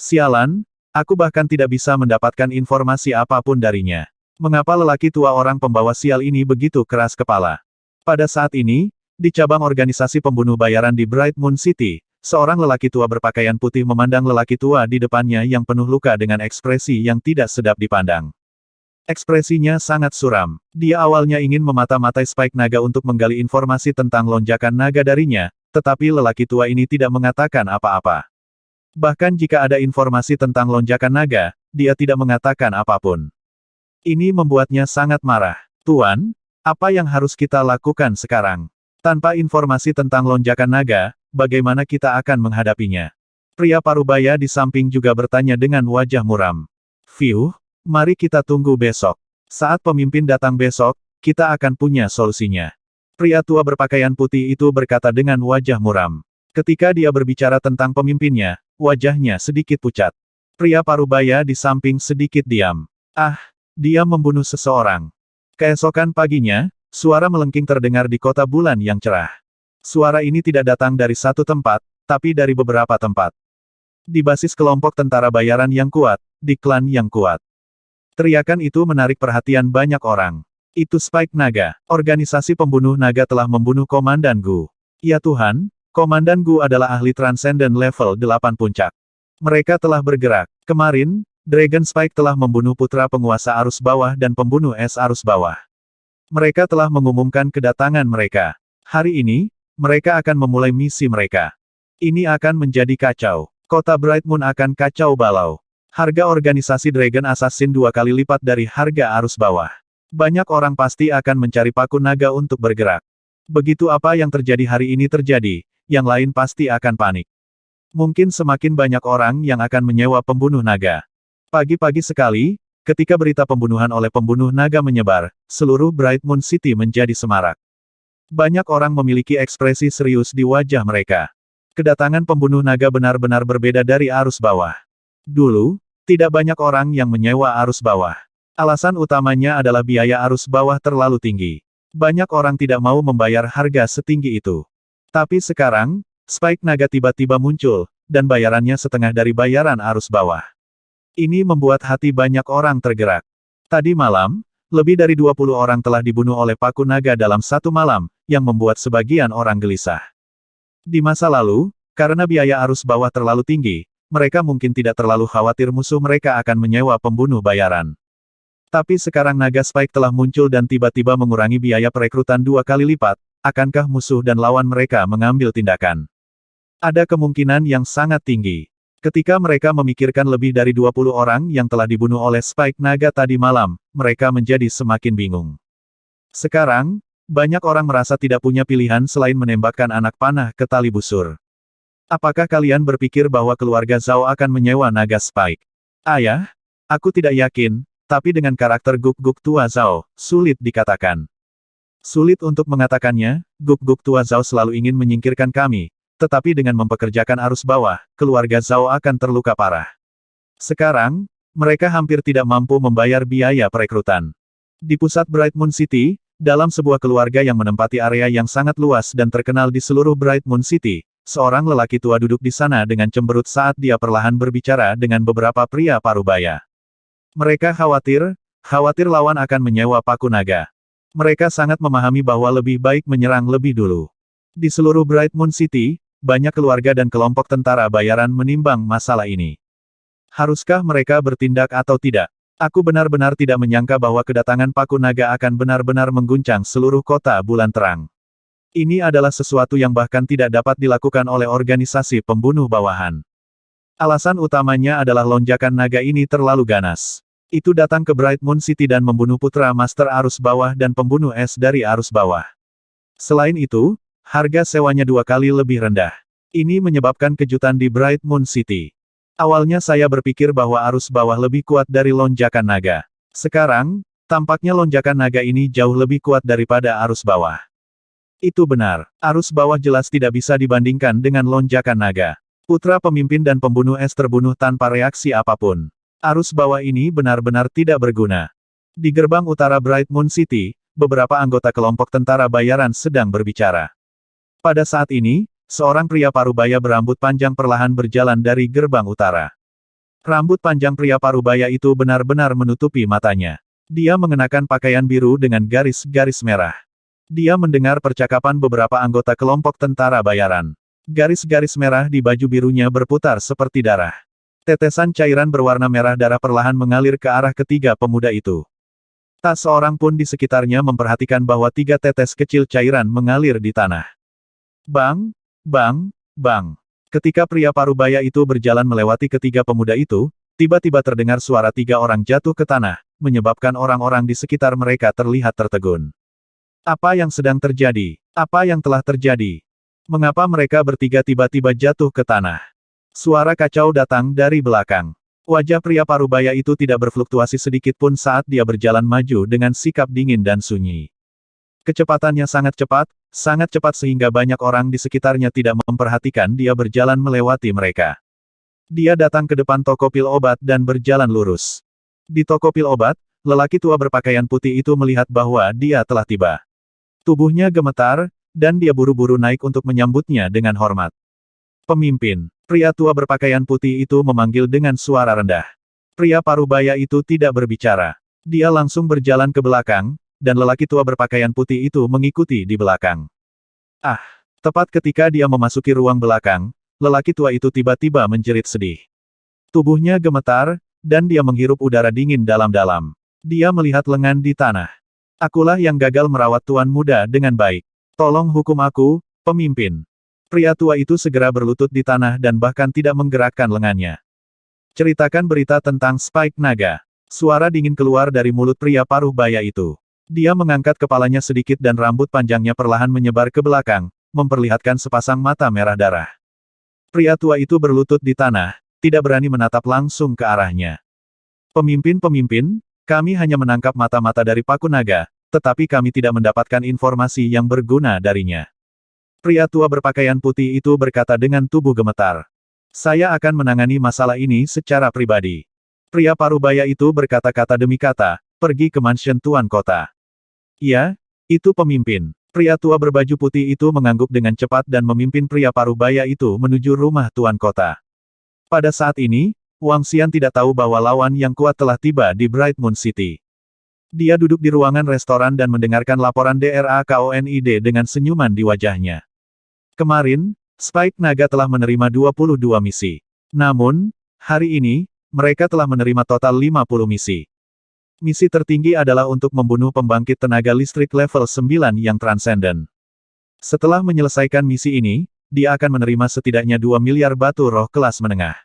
Sialan, aku bahkan tidak bisa mendapatkan informasi apapun darinya. Mengapa lelaki tua orang pembawa sial ini begitu keras kepala? Pada saat ini, di cabang organisasi pembunuh bayaran di Bright Moon City, seorang lelaki tua berpakaian putih memandang lelaki tua di depannya yang penuh luka dengan ekspresi yang tidak sedap dipandang. Ekspresinya sangat suram. Dia awalnya ingin memata-matai Spike Naga untuk menggali informasi tentang lonjakan naga darinya, tetapi lelaki tua ini tidak mengatakan apa-apa. Bahkan jika ada informasi tentang lonjakan naga, dia tidak mengatakan apapun. Ini membuatnya sangat marah. Tuan, apa yang harus kita lakukan sekarang? Tanpa informasi tentang lonjakan naga, bagaimana kita akan menghadapinya? Pria parubaya di samping juga bertanya dengan wajah muram. Fiuh, mari kita tunggu besok. Saat pemimpin datang besok, kita akan punya solusinya. Pria tua berpakaian putih itu berkata dengan wajah muram. Ketika dia berbicara tentang pemimpinnya, wajahnya sedikit pucat. Pria parubaya di samping sedikit diam. Ah, dia membunuh seseorang. Keesokan paginya, suara melengking terdengar di kota bulan yang cerah. Suara ini tidak datang dari satu tempat, tapi dari beberapa tempat. Di basis kelompok tentara bayaran yang kuat, di klan yang kuat. Teriakan itu menarik perhatian banyak orang. Itu Spike Naga. Organisasi pembunuh naga telah membunuh Komandan Gu. Ya Tuhan, Komandan Gu adalah ahli transenden level 8 puncak. Mereka telah bergerak. Kemarin, Dragon Spike telah membunuh putra penguasa arus bawah dan pembunuh es arus bawah. Mereka telah mengumumkan kedatangan mereka. Hari ini, mereka akan memulai misi mereka. Ini akan menjadi kacau. Kota Bright Moon akan kacau balau. Harga organisasi Dragon Assassin 2 kali lipat dari harga arus bawah. Banyak orang pasti akan mencari paku naga untuk bergerak. Begitu apa yang terjadi hari ini terjadi, yang lain pasti akan panik. Mungkin semakin banyak orang yang akan menyewa pembunuh naga. Pagi-pagi sekali, ketika berita pembunuhan oleh pembunuh naga menyebar, seluruh Bright Moon City menjadi semarak. Banyak orang memiliki ekspresi serius di wajah mereka. Kedatangan pembunuh naga benar-benar berbeda dari arus bawah. Dulu, tidak banyak orang yang menyewa arus bawah. Alasan utamanya adalah biaya arus bawah terlalu tinggi. Banyak orang tidak mau membayar harga setinggi itu. Tapi sekarang, Spike Naga tiba-tiba muncul, dan bayarannya setengah dari bayaran arus bawah. Ini membuat hati banyak orang tergerak. Tadi malam, lebih dari 20 orang telah dibunuh oleh paku naga dalam satu malam, yang membuat sebagian orang gelisah. Di masa lalu, karena biaya arus bawah terlalu tinggi, mereka mungkin tidak terlalu khawatir musuh mereka akan menyewa pembunuh bayaran. Tapi sekarang naga Spike telah muncul dan tiba-tiba mengurangi biaya perekrutan 2 kali lipat, akankah musuh dan lawan mereka mengambil tindakan? Ada kemungkinan yang sangat tinggi. Ketika mereka memikirkan lebih dari 20 orang yang telah dibunuh oleh Spike Naga tadi malam, mereka menjadi semakin bingung. Sekarang, banyak orang merasa tidak punya pilihan selain menembakkan anak panah ke tali busur. Apakah kalian berpikir bahwa keluarga Zhao akan menyewa naga Spike? Ayah, aku tidak yakin, tapi dengan karakter guk-guk tua Zhao, sulit dikatakan. Sulit untuk mengatakannya, guk-guk tua Zhao selalu ingin menyingkirkan kami, tetapi dengan mempekerjakan arus bawah, keluarga Zhao akan terluka parah. Sekarang, mereka hampir tidak mampu membayar biaya perekrutan. Di pusat Bright Moon City, dalam sebuah keluarga yang menempati area yang sangat luas dan terkenal di seluruh Bright Moon City, seorang lelaki tua duduk di sana dengan cemberut saat dia perlahan berbicara dengan beberapa pria parubaya. Mereka khawatir lawan akan menyewa paku naga. Mereka sangat memahami bahwa lebih baik menyerang lebih dulu. Di seluruh Bright Moon City, banyak keluarga dan kelompok tentara bayaran menimbang masalah ini. Haruskah mereka bertindak atau tidak? Aku benar-benar tidak menyangka bahwa kedatangan paku naga akan benar-benar mengguncang seluruh kota bulan terang. Ini adalah sesuatu yang bahkan tidak dapat dilakukan oleh organisasi pembunuh bawahan. Alasan utamanya adalah lonjakan naga ini terlalu ganas. Itu datang ke Bright Moon City dan membunuh putra Master Arus Bawah dan pembunuh es dari arus bawah. Selain itu, harga sewanya 2 kali lebih rendah. Ini menyebabkan kejutan di Bright Moon City. Awalnya saya berpikir bahwa arus bawah lebih kuat dari lonjakan naga. Sekarang, tampaknya lonjakan naga ini jauh lebih kuat daripada arus bawah. Itu benar, arus bawah jelas tidak bisa dibandingkan dengan lonjakan naga. Putra pemimpin dan pembunuh es terbunuh tanpa reaksi apapun. Arus bawah ini benar-benar tidak berguna. Di gerbang utara Bright Moon City, beberapa anggota kelompok tentara bayaran sedang berbicara. Pada saat ini, seorang pria parubaya berambut panjang perlahan berjalan dari gerbang utara. Rambut panjang pria parubaya itu benar-benar menutupi matanya. Dia mengenakan pakaian biru dengan garis-garis merah. Dia mendengar percakapan beberapa anggota kelompok tentara bayaran. Garis-garis merah di baju birunya berputar seperti darah. Tetesan cairan berwarna merah darah perlahan mengalir ke arah ketiga pemuda itu. Tak seorang pun di sekitarnya memperhatikan bahwa 3 tetes kecil cairan mengalir di tanah. Bang, bang, bang. Ketika pria parubaya itu berjalan melewati ketiga pemuda itu, tiba-tiba terdengar suara 3 orang jatuh ke tanah, menyebabkan orang-orang di sekitar mereka terlihat tertegun. Apa yang sedang terjadi? Apa yang telah terjadi? Mengapa mereka bertiga tiba-tiba jatuh ke tanah? Suara kacau datang dari belakang. Wajah pria parubaya itu tidak berfluktuasi sedikit pun saat dia berjalan maju dengan sikap dingin dan sunyi. Kecepatannya sangat cepat sehingga banyak orang di sekitarnya tidak memperhatikan dia berjalan melewati mereka. Dia datang ke depan toko pil obat dan berjalan lurus. Di toko pil obat, lelaki tua berpakaian putih itu melihat bahwa dia telah tiba. Tubuhnya gemetar, dan dia buru-buru naik untuk menyambutnya dengan hormat. Pemimpin, pria tua berpakaian putih itu memanggil dengan suara rendah. Pria parubaya itu tidak berbicara. Dia langsung berjalan ke belakang, dan lelaki tua berpakaian putih itu mengikuti di belakang. Ah, tepat ketika dia memasuki ruang belakang, lelaki tua itu tiba-tiba menjerit sedih. Tubuhnya gemetar, dan dia menghirup udara dingin dalam-dalam. Dia melihat lengan di tanah. Akulah yang gagal merawat tuan muda dengan baik. Tolong hukum aku, pemimpin. Pria tua itu segera berlutut di tanah dan bahkan tidak menggerakkan lengannya. Ceritakan berita tentang Spike Naga. Suara dingin keluar dari mulut pria parubaya itu. Dia mengangkat kepalanya sedikit dan rambut panjangnya perlahan menyebar ke belakang, memperlihatkan sepasang mata merah darah. Pria tua itu berlutut di tanah, tidak berani menatap langsung ke arahnya. Pemimpin, kami hanya menangkap mata-mata dari Paku Naga, tetapi kami tidak mendapatkan informasi yang berguna darinya. Pria tua berpakaian putih itu berkata dengan tubuh gemetar. Saya akan menangani masalah ini secara pribadi. Pria parubaya itu berkata-kata demi kata, pergi ke mansion tuan kota. Ya, itu pemimpin. Pria tua berbaju putih itu mengangguk dengan cepat dan memimpin pria parubaya itu menuju rumah tuan kota. Pada saat ini, Wang Xian tidak tahu bahwa lawan yang kuat telah tiba di Bright Moon City. Dia duduk di ruangan restoran dan mendengarkan laporan DRAKONID dengan senyuman di wajahnya. Kemarin, Spike Naga telah menerima 22 misi. Namun, hari ini, mereka telah menerima total 50 misi. Misi tertinggi adalah untuk membunuh pembangkit tenaga listrik level 9 yang transenden. Setelah menyelesaikan misi ini, dia akan menerima setidaknya 2 miliar batu roh kelas menengah.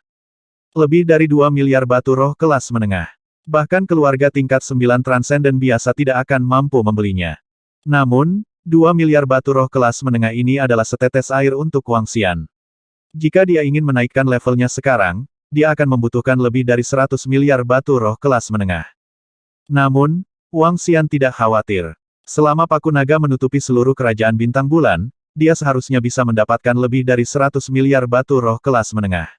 Lebih dari 2 miliar batu roh kelas menengah. Bahkan keluarga tingkat 9 transenden biasa tidak akan mampu membelinya. Namun, 2 miliar batu roh kelas menengah ini adalah setetes air untuk Wang Xian. Jika dia ingin menaikkan levelnya sekarang, dia akan membutuhkan lebih dari 100 miliar batu roh kelas menengah. Namun, Wang Xian tidak khawatir. Selama Paku Naga menutupi seluruh kerajaan bintang bulan, dia seharusnya bisa mendapatkan lebih dari 100 miliar batu roh kelas menengah.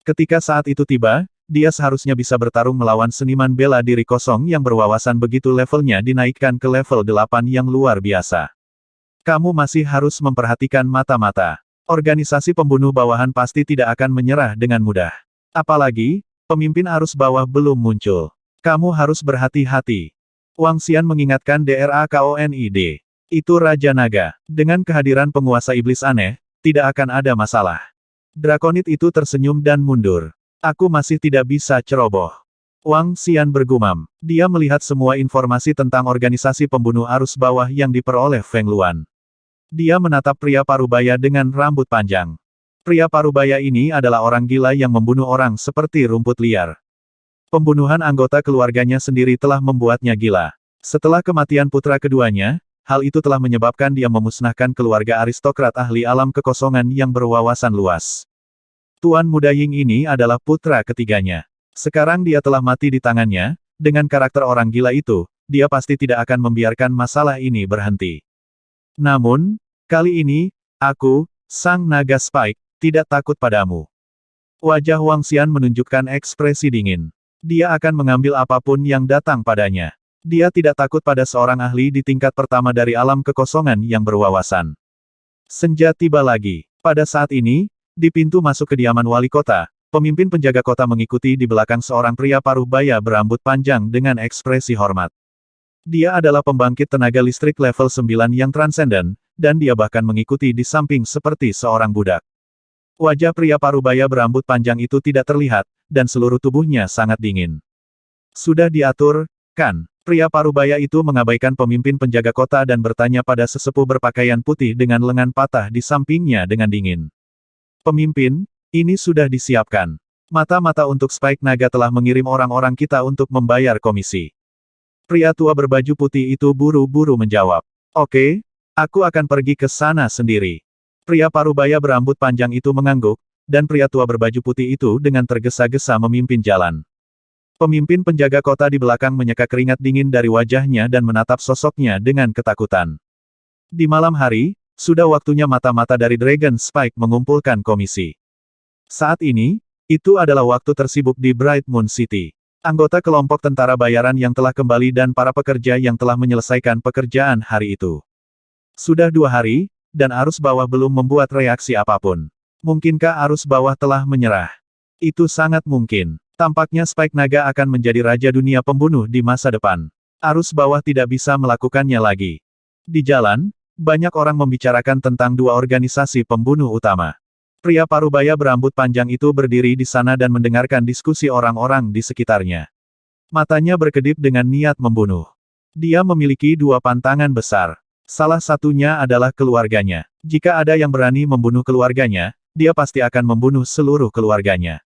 Ketika saat itu tiba, dia seharusnya bisa bertarung melawan seniman bela diri kosong yang berwawasan begitu levelnya dinaikkan ke level 8 yang luar biasa. Kamu masih harus memperhatikan mata-mata. Organisasi pembunuh bawahan pasti tidak akan menyerah dengan mudah. Apalagi, pemimpin arus bawah belum muncul. Kamu harus berhati-hati. Wang Xian mengingatkan DRAKONID. Itu Raja Naga. Dengan kehadiran penguasa iblis aneh, tidak akan ada masalah. Drakonid itu tersenyum dan mundur. Aku masih tidak bisa ceroboh. Wang Xian bergumam. Dia melihat semua informasi tentang organisasi pembunuh arus bawah yang diperoleh Feng Luan. Dia menatap pria parubaya dengan rambut panjang. Pria parubaya ini adalah orang gila yang membunuh orang seperti rumput liar. Pembunuhan anggota keluarganya sendiri telah membuatnya gila. Setelah kematian putra keduanya, hal itu telah menyebabkan dia memusnahkan keluarga aristokrat ahli alam kekosongan yang berwawasan luas. Tuan Muda Ying ini adalah putra ketiganya. Sekarang dia telah mati di tangannya, dengan karakter orang gila itu, dia pasti tidak akan membiarkan masalah ini berhenti. Namun, kali ini, aku, Sang Naga Spike, tidak takut padamu. Wajah Wang Xian menunjukkan ekspresi dingin. Dia akan mengambil apapun yang datang padanya. Dia tidak takut pada seorang ahli di tingkat pertama dari alam kekosongan yang berwawasan. Senja tiba lagi. Pada saat ini, di pintu masuk kediaman wali kota, Pemimpin penjaga kota mengikuti di belakang seorang pria paruh baya berambut panjang dengan ekspresi hormat. Dia adalah pembangkit tenaga listrik level 9 yang transenden, dan dia bahkan mengikuti di samping seperti seorang budak. Wajah pria parubaya berambut panjang itu tidak terlihat, dan seluruh tubuhnya sangat dingin. Sudah diatur, kan? Pria parubaya itu mengabaikan pemimpin penjaga kota dan bertanya pada sesepuh berpakaian putih dengan lengan patah di sampingnya dengan dingin. Pemimpin, ini sudah disiapkan. Mata-mata untuk Spike Naga telah mengirim orang-orang kita untuk membayar komisi. Pria tua berbaju putih itu buru-buru menjawab. Oke, aku akan pergi ke sana sendiri. Pria parubaya berambut panjang itu mengangguk, dan pria tua berbaju putih itu dengan tergesa-gesa memimpin jalan. Pemimpin penjaga kota di belakang menyeka keringat dingin dari wajahnya dan menatap sosoknya dengan ketakutan. Di malam hari, sudah waktunya mata-mata dari Dragon Spike mengumpulkan komisi. Saat ini, itu adalah waktu tersibuk di Bright Moon City. Anggota kelompok tentara bayaran yang telah kembali dan para pekerja yang telah menyelesaikan pekerjaan hari itu. Sudah 2 hari, dan arus bawah belum membuat reaksi apapun. Mungkinkah arus bawah telah menyerah? Itu sangat mungkin. Tampaknya Spike Naga akan menjadi raja dunia pembunuh di masa depan. Arus bawah tidak bisa melakukannya lagi. Di jalan, banyak orang membicarakan tentang 2 organisasi pembunuh utama. Pria parubaya berambut panjang itu berdiri di sana dan mendengarkan diskusi orang-orang di sekitarnya. Matanya berkedip dengan niat membunuh. Dia memiliki 2 pantangan besar. Salah satunya adalah keluarganya. Jika ada yang berani membunuh keluarganya, dia pasti akan membunuh seluruh keluarganya.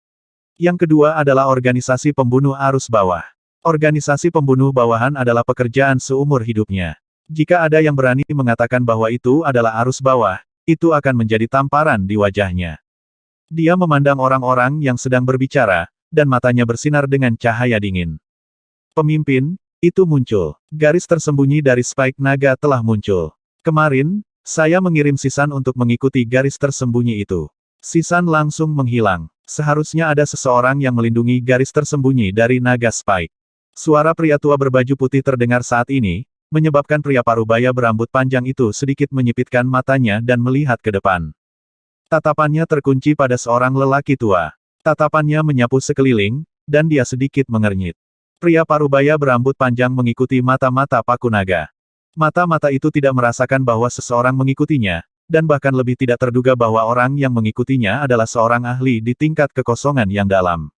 Yang kedua adalah organisasi pembunuh arus bawah. Organisasi pembunuh bawahan adalah pekerjaan seumur hidupnya. Jika ada yang berani mengatakan bahwa itu adalah arus bawah, itu akan menjadi tamparan di wajahnya. Dia memandang orang-orang yang sedang berbicara, dan matanya bersinar dengan cahaya dingin. Pemimpin, itu muncul. Garis tersembunyi dari Spike Naga telah muncul. Kemarin, saya mengirim Sisan untuk mengikuti garis tersembunyi itu. Sisan langsung menghilang. Seharusnya ada seseorang yang melindungi garis tersembunyi dari Naga Spike. Suara pria tua berbaju putih terdengar saat ini, menyebabkan pria parubaya berambut panjang itu sedikit menyipitkan matanya dan melihat ke depan. Tatapannya terkunci pada seorang lelaki tua. Tatapannya menyapu sekeliling, dan dia sedikit mengernyit. Pria parubaya berambut panjang mengikuti mata-mata Paku Naga. Mata-mata itu tidak merasakan bahwa seseorang mengikutinya, dan bahkan lebih tidak terduga bahwa orang yang mengikutinya adalah seorang ahli di tingkat kekosongan yang dalam.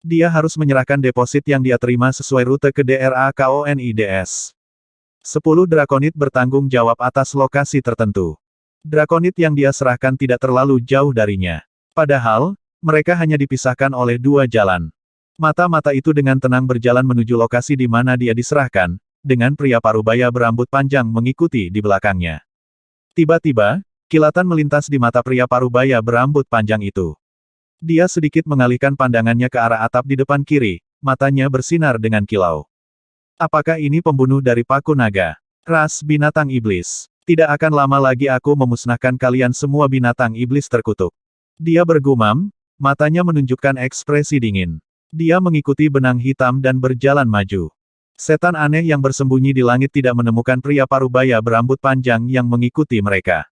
Dia harus menyerahkan deposit yang dia terima sesuai rute ke DRAKONIDS. 10 Drakonid bertanggung jawab atas lokasi tertentu. Drakonid yang dia serahkan tidak terlalu jauh darinya. Padahal, mereka hanya dipisahkan oleh 2 jalan. Mata-mata itu dengan tenang berjalan menuju lokasi di mana dia diserahkan, dengan pria parubaya berambut panjang mengikuti di belakangnya. Tiba-tiba, kilatan melintas di mata pria parubaya berambut panjang itu. Dia sedikit mengalihkan pandangannya ke arah atap di depan kiri, matanya bersinar dengan kilau. Apakah ini pembunuh dari Paku Naga? Ras binatang iblis. Tidak akan lama lagi aku memusnahkan kalian semua binatang iblis terkutuk. Dia bergumam, matanya menunjukkan ekspresi dingin. Dia mengikuti benang hitam dan berjalan maju. Setan aneh yang bersembunyi di langit tidak menemukan pria parubaya berambut panjang yang mengikuti mereka.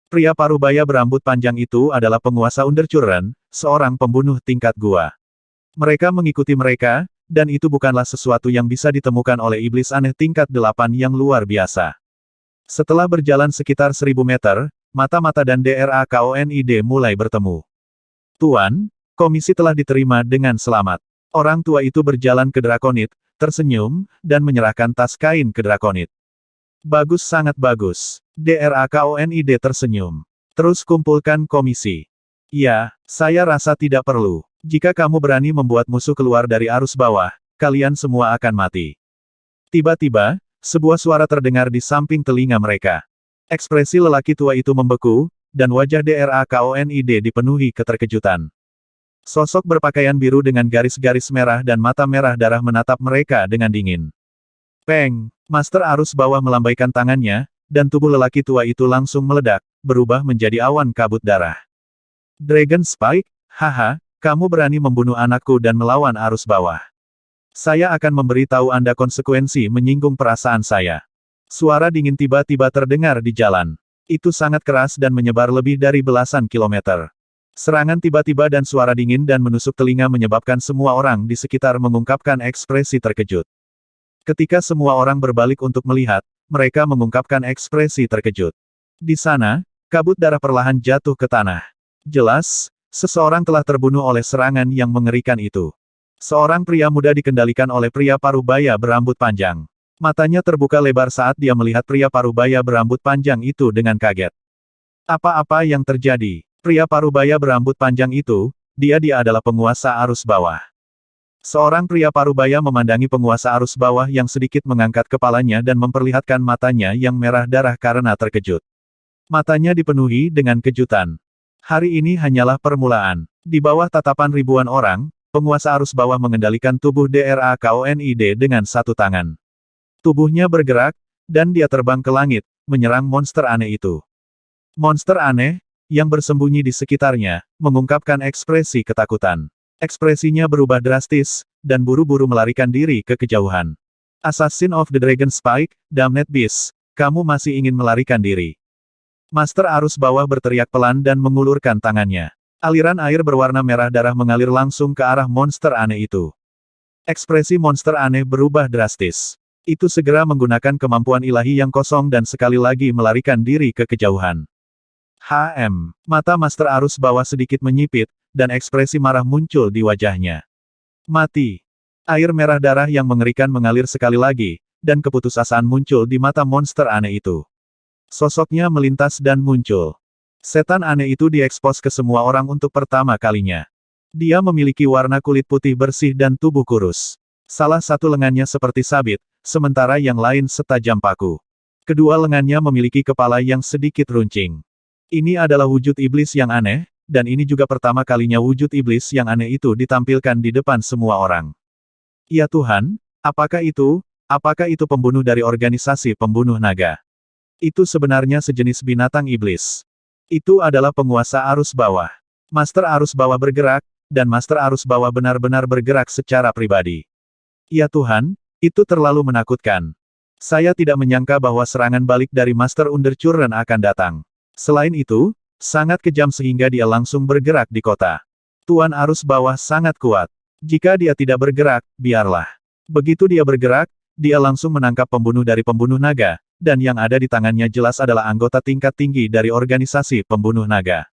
Pria parubaya berambut panjang itu adalah penguasa Undercurrent, seorang pembunuh tingkat gua. Mereka mengikuti mereka, dan itu bukanlah sesuatu yang bisa ditemukan oleh iblis aneh tingkat 8 yang luar biasa. Setelah berjalan sekitar 1000 meter, mata-mata dan DRAKONID mulai bertemu. Tuan, komisi telah diterima dengan selamat. Orang tua itu berjalan ke Drakonid, tersenyum, dan menyerahkan tas kain ke Drakonid. Bagus, sangat bagus. DRAKONID tersenyum. Terus kumpulkan komisi. Ya, saya rasa tidak perlu. Jika kamu berani membuat musuh keluar dari arus bawah, kalian semua akan mati. Tiba-tiba, sebuah suara terdengar di samping telinga mereka. Ekspresi lelaki tua itu membeku, dan wajah DRAKONID dipenuhi keterkejutan. Sosok berpakaian biru dengan garis-garis merah dan mata merah darah menatap mereka dengan dingin. Peng! Master arus bawah melambaikan tangannya, dan tubuh lelaki tua itu langsung meledak, berubah menjadi awan kabut darah. Dragon Spike, haha, kamu berani membunuh anakku dan melawan arus bawah. Saya akan memberitahu Anda konsekuensi menyinggung perasaan saya. Suara dingin tiba-tiba terdengar di jalan. Itu sangat keras dan menyebar lebih dari belasan kilometer. Serangan tiba-tiba dan suara dingin dan menusuk telinga menyebabkan semua orang di sekitar mengungkapkan ekspresi terkejut. Ketika semua orang berbalik untuk melihat, mereka mengungkapkan ekspresi terkejut. Di sana, kabut darah perlahan jatuh ke tanah. Jelas, seseorang telah terbunuh oleh serangan yang mengerikan itu. Seorang pria muda dikendalikan oleh pria parubaya berambut panjang. Matanya terbuka lebar saat dia melihat pria parubaya berambut panjang itu dengan kaget. Apa-apa yang terjadi? Pria parubaya berambut panjang itu, dia adalah penguasa arus bawah. Seorang pria parubaya memandangi penguasa arus bawah yang sedikit mengangkat kepalanya dan memperlihatkan matanya yang merah darah karena terkejut. Matanya dipenuhi dengan kejutan. Hari ini hanyalah permulaan. Di bawah tatapan ribuan orang, penguasa arus bawah mengendalikan tubuh DRAKONID dengan satu tangan. Tubuhnya bergerak, dan dia terbang ke langit, menyerang monster aneh itu. Monster aneh, yang bersembunyi di sekitarnya, mengungkapkan ekspresi ketakutan. Ekspresinya berubah drastis, dan buru-buru melarikan diri ke kejauhan. Assassin of the Dragon Spike, damned beast, kamu masih ingin melarikan diri. Master arus bawah berteriak pelan dan mengulurkan tangannya. Aliran air berwarna merah darah mengalir langsung ke arah monster aneh itu. Ekspresi monster aneh berubah drastis. Itu segera menggunakan kemampuan ilahi yang kosong dan sekali lagi melarikan diri ke kejauhan. Mata Master arus bawah sedikit menyipit, dan ekspresi marah muncul di wajahnya. Mati. Air merah darah yang mengerikan mengalir sekali lagi, dan keputusasaan muncul di mata monster aneh itu. Sosoknya melintas dan muncul. Setan aneh itu diekspos ke semua orang untuk pertama kalinya. Dia memiliki warna kulit putih bersih dan tubuh kurus. Salah satu lengannya seperti sabit, sementara yang lain setajam paku. Kedua lengannya memiliki kepala yang sedikit runcing. Ini adalah wujud iblis yang aneh, dan ini juga pertama kalinya wujud iblis yang aneh itu ditampilkan di depan semua orang. Ya Tuhan, apakah itu? Apakah itu pembunuh dari organisasi pembunuh naga? Itu sebenarnya sejenis binatang iblis. Itu adalah penguasa arus bawah. Master arus bawah bergerak, dan Master arus bawah benar-benar bergerak secara pribadi. Ya Tuhan, itu terlalu menakutkan. Saya tidak menyangka bahwa serangan balik dari Master Undercurrent akan datang. Selain itu, sangat kejam sehingga dia langsung bergerak di kota. Tuan arus bawah sangat kuat. Jika dia tidak bergerak, biarlah. Begitu dia bergerak, dia langsung menangkap pembunuh dari pembunuh naga, dan yang ada di tangannya jelas adalah anggota tingkat tinggi dari organisasi pembunuh naga.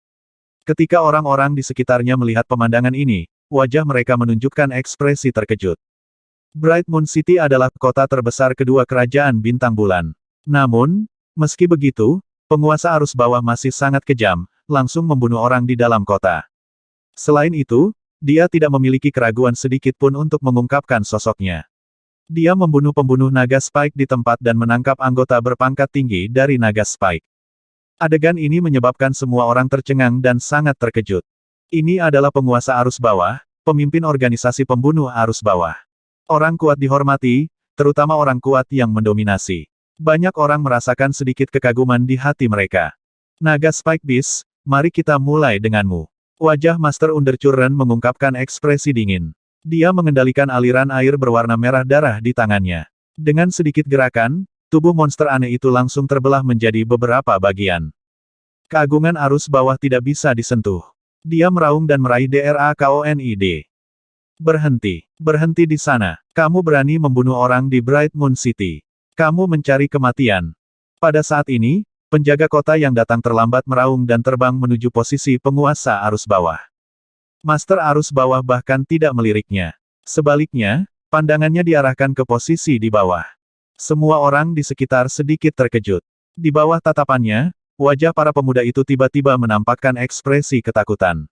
Ketika orang-orang di sekitarnya melihat pemandangan ini, wajah mereka menunjukkan ekspresi terkejut. Bright Moon City adalah kota terbesar kedua kerajaan bintang bulan. Namun, meski begitu, penguasa arus bawah masih sangat kejam, langsung membunuh orang di dalam kota. Selain itu, dia tidak memiliki keraguan sedikit pun untuk mengungkapkan sosoknya. Dia membunuh pembunuh naga Spike di tempat dan menangkap anggota berpangkat tinggi dari naga Spike. Adegan ini menyebabkan semua orang tercengang dan sangat terkejut. Ini adalah penguasa arus bawah, pemimpin organisasi pembunuh arus bawah. Orang kuat dihormati, terutama orang kuat yang mendominasi. Banyak orang merasakan sedikit kekaguman di hati mereka. Naga Spike Beast, mari kita mulai denganmu. Wajah Master Undercurrent mengungkapkan ekspresi dingin. Dia mengendalikan aliran air berwarna merah darah di tangannya. Dengan sedikit gerakan, tubuh monster aneh itu langsung terbelah menjadi beberapa bagian. Keagungan arus bawah tidak bisa disentuh. Dia meraung dan meraih DRAKONID. Berhenti. Berhenti di sana. Kamu berani membunuh orang di Bright Moon City. Kamu mencari kematian. Pada saat ini, penjaga kota yang datang terlambat meraung dan terbang menuju posisi penguasa arus bawah. Master arus bawah bahkan tidak meliriknya. Sebaliknya, pandangannya diarahkan ke posisi di bawah. Semua orang di sekitar sedikit terkejut. Di bawah tatapannya, wajah para pemuda itu tiba-tiba menampakkan ekspresi ketakutan.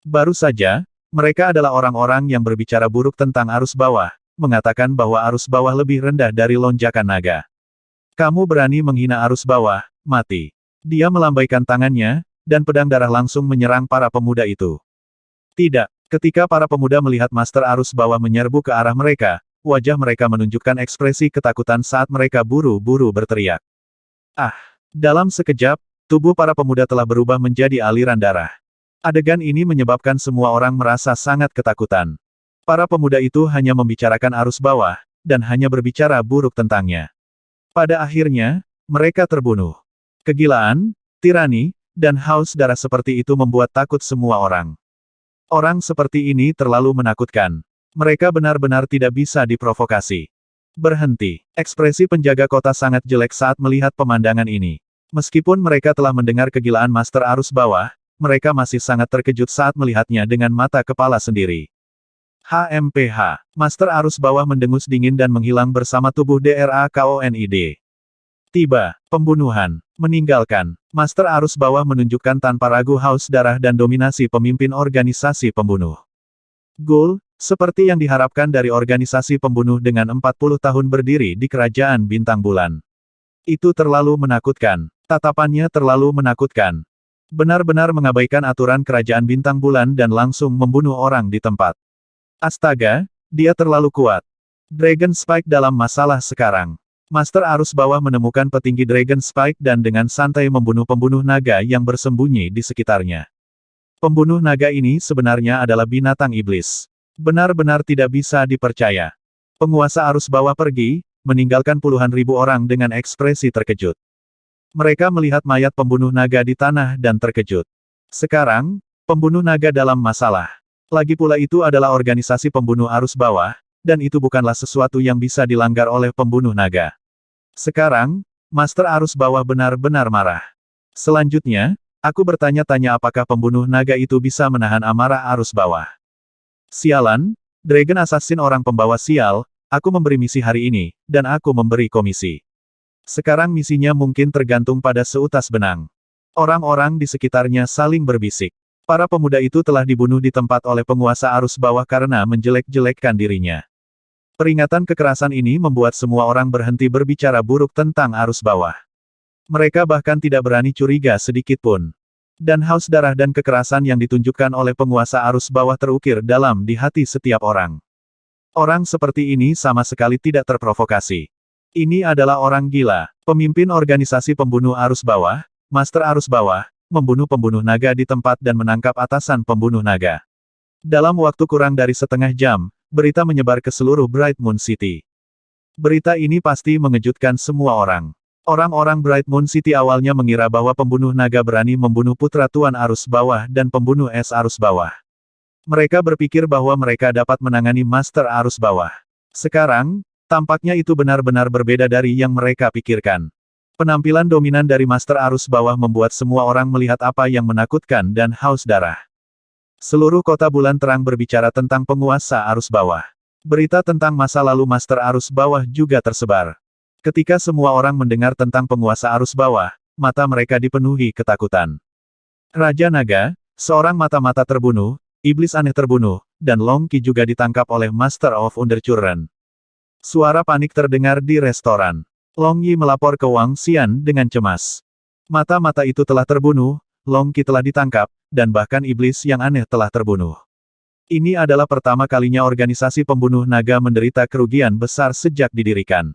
Baru saja, mereka adalah orang-orang yang berbicara buruk tentang arus bawah, mengatakan bahwa arus bawah lebih rendah dari lonjakan naga. Kamu berani menghina arus bawah, mati. Dia melambaikan tangannya, dan pedang darah langsung menyerang para pemuda itu. Tidak, ketika para pemuda melihat Master arus bawah menyerbu ke arah mereka, wajah mereka menunjukkan ekspresi ketakutan saat mereka buru-buru berteriak. Dalam sekejap, tubuh para pemuda telah berubah menjadi aliran darah. Adegan ini menyebabkan semua orang merasa sangat ketakutan. Para pemuda itu hanya membicarakan arus bawah, dan hanya berbicara buruk tentangnya. Pada akhirnya, mereka terbunuh. Kegilaan, tirani, Dan haus darah seperti itu membuat takut semua orang. Orang seperti ini terlalu menakutkan. Mereka benar-benar tidak bisa diprovokasi. Berhenti. Ekspresi penjaga kota sangat jelek saat melihat pemandangan ini. Meskipun mereka telah mendengar kegilaan Master Arus Bawah, mereka masih sangat terkejut saat melihatnya dengan mata kepala sendiri. HMPH. Master Arus Bawah mendengus dingin dan menghilang bersama tubuh DRAKONID. Tiba, pembunuhan, meninggalkan. Master Arus Bawah menunjukkan tanpa ragu haus darah dan dominasi pemimpin organisasi pembunuh. Ghoul, seperti yang diharapkan dari organisasi pembunuh dengan 40 tahun berdiri di Kerajaan Bintang Bulan. Itu terlalu menakutkan. Tatapannya terlalu menakutkan. Benar-benar mengabaikan aturan Kerajaan Bintang Bulan dan langsung membunuh orang di tempat. Astaga, dia terlalu kuat. Dragon Spike dalam masalah sekarang. Master Arus Bawah menemukan petinggi Dragon Spike dan dengan santai membunuh pembunuh naga yang bersembunyi di sekitarnya. Pembunuh naga ini sebenarnya adalah binatang iblis. Benar-benar tidak bisa dipercaya. Penguasa Arus Bawah pergi, meninggalkan puluhan ribu orang dengan ekspresi terkejut. Mereka melihat mayat pembunuh naga di tanah dan terkejut. Sekarang, pembunuh naga dalam masalah. Lagi pula itu adalah organisasi pembunuh Arus Bawah, dan itu bukanlah sesuatu yang bisa dilanggar oleh pembunuh naga. Sekarang, Master Arus Bawah benar-benar marah. Selanjutnya, aku bertanya-tanya apakah pembunuh naga itu bisa menahan amarah Arus Bawah. Sialan, Dragon Assassin orang pembawa sial, aku memberi misi hari ini, dan aku memberi komisi. Sekarang misinya mungkin tergantung pada seutas benang. Orang-orang di sekitarnya saling berbisik. Para pemuda itu telah dibunuh di tempat oleh penguasa Arus Bawah karena menjelek-jelekkan dirinya. Peringatan kekerasan ini membuat semua orang berhenti berbicara buruk tentang Arus Bawah. Mereka bahkan tidak berani curiga sedikit pun. Dan haus darah dan kekerasan yang ditunjukkan oleh penguasa Arus Bawah terukir dalam di hati setiap orang. Orang seperti ini sama sekali tidak terprovokasi. Ini adalah orang gila, pemimpin organisasi pembunuh Arus Bawah, Master Arus Bawah, membunuh pembunuh naga di tempat dan menangkap atasan pembunuh naga. Dalam waktu kurang dari setengah jam, berita menyebar ke seluruh Bright Moon City. Berita ini pasti mengejutkan semua orang. Orang-orang Bright Moon City awalnya mengira bahwa pembunuh naga berani membunuh putra Tuan Arus Bawah dan pembunuh es Arus Bawah. Mereka berpikir bahwa mereka dapat menangani Master Arus Bawah. Sekarang, tampaknya itu benar-benar berbeda dari yang mereka pikirkan. Penampilan dominan dari Master Arus Bawah membuat semua orang melihat apa yang menakutkan dan haus darah. Seluruh kota bulan terang berbicara tentang penguasa Arus Bawah. Berita tentang masa lalu Master Arus Bawah juga tersebar. Ketika semua orang mendengar tentang penguasa Arus Bawah, mata mereka dipenuhi ketakutan. Raja Naga, seorang mata-mata terbunuh, iblis aneh terbunuh, dan Long Qi juga ditangkap oleh Master of Undercurrent. Suara panik terdengar di restoran. Long Yi melapor ke Wang Xian dengan cemas. Mata-mata itu telah terbunuh, Long Qi telah ditangkap, dan bahkan iblis yang aneh telah terbunuh. Ini adalah pertama kalinya organisasi pembunuh naga menderita kerugian besar sejak didirikan.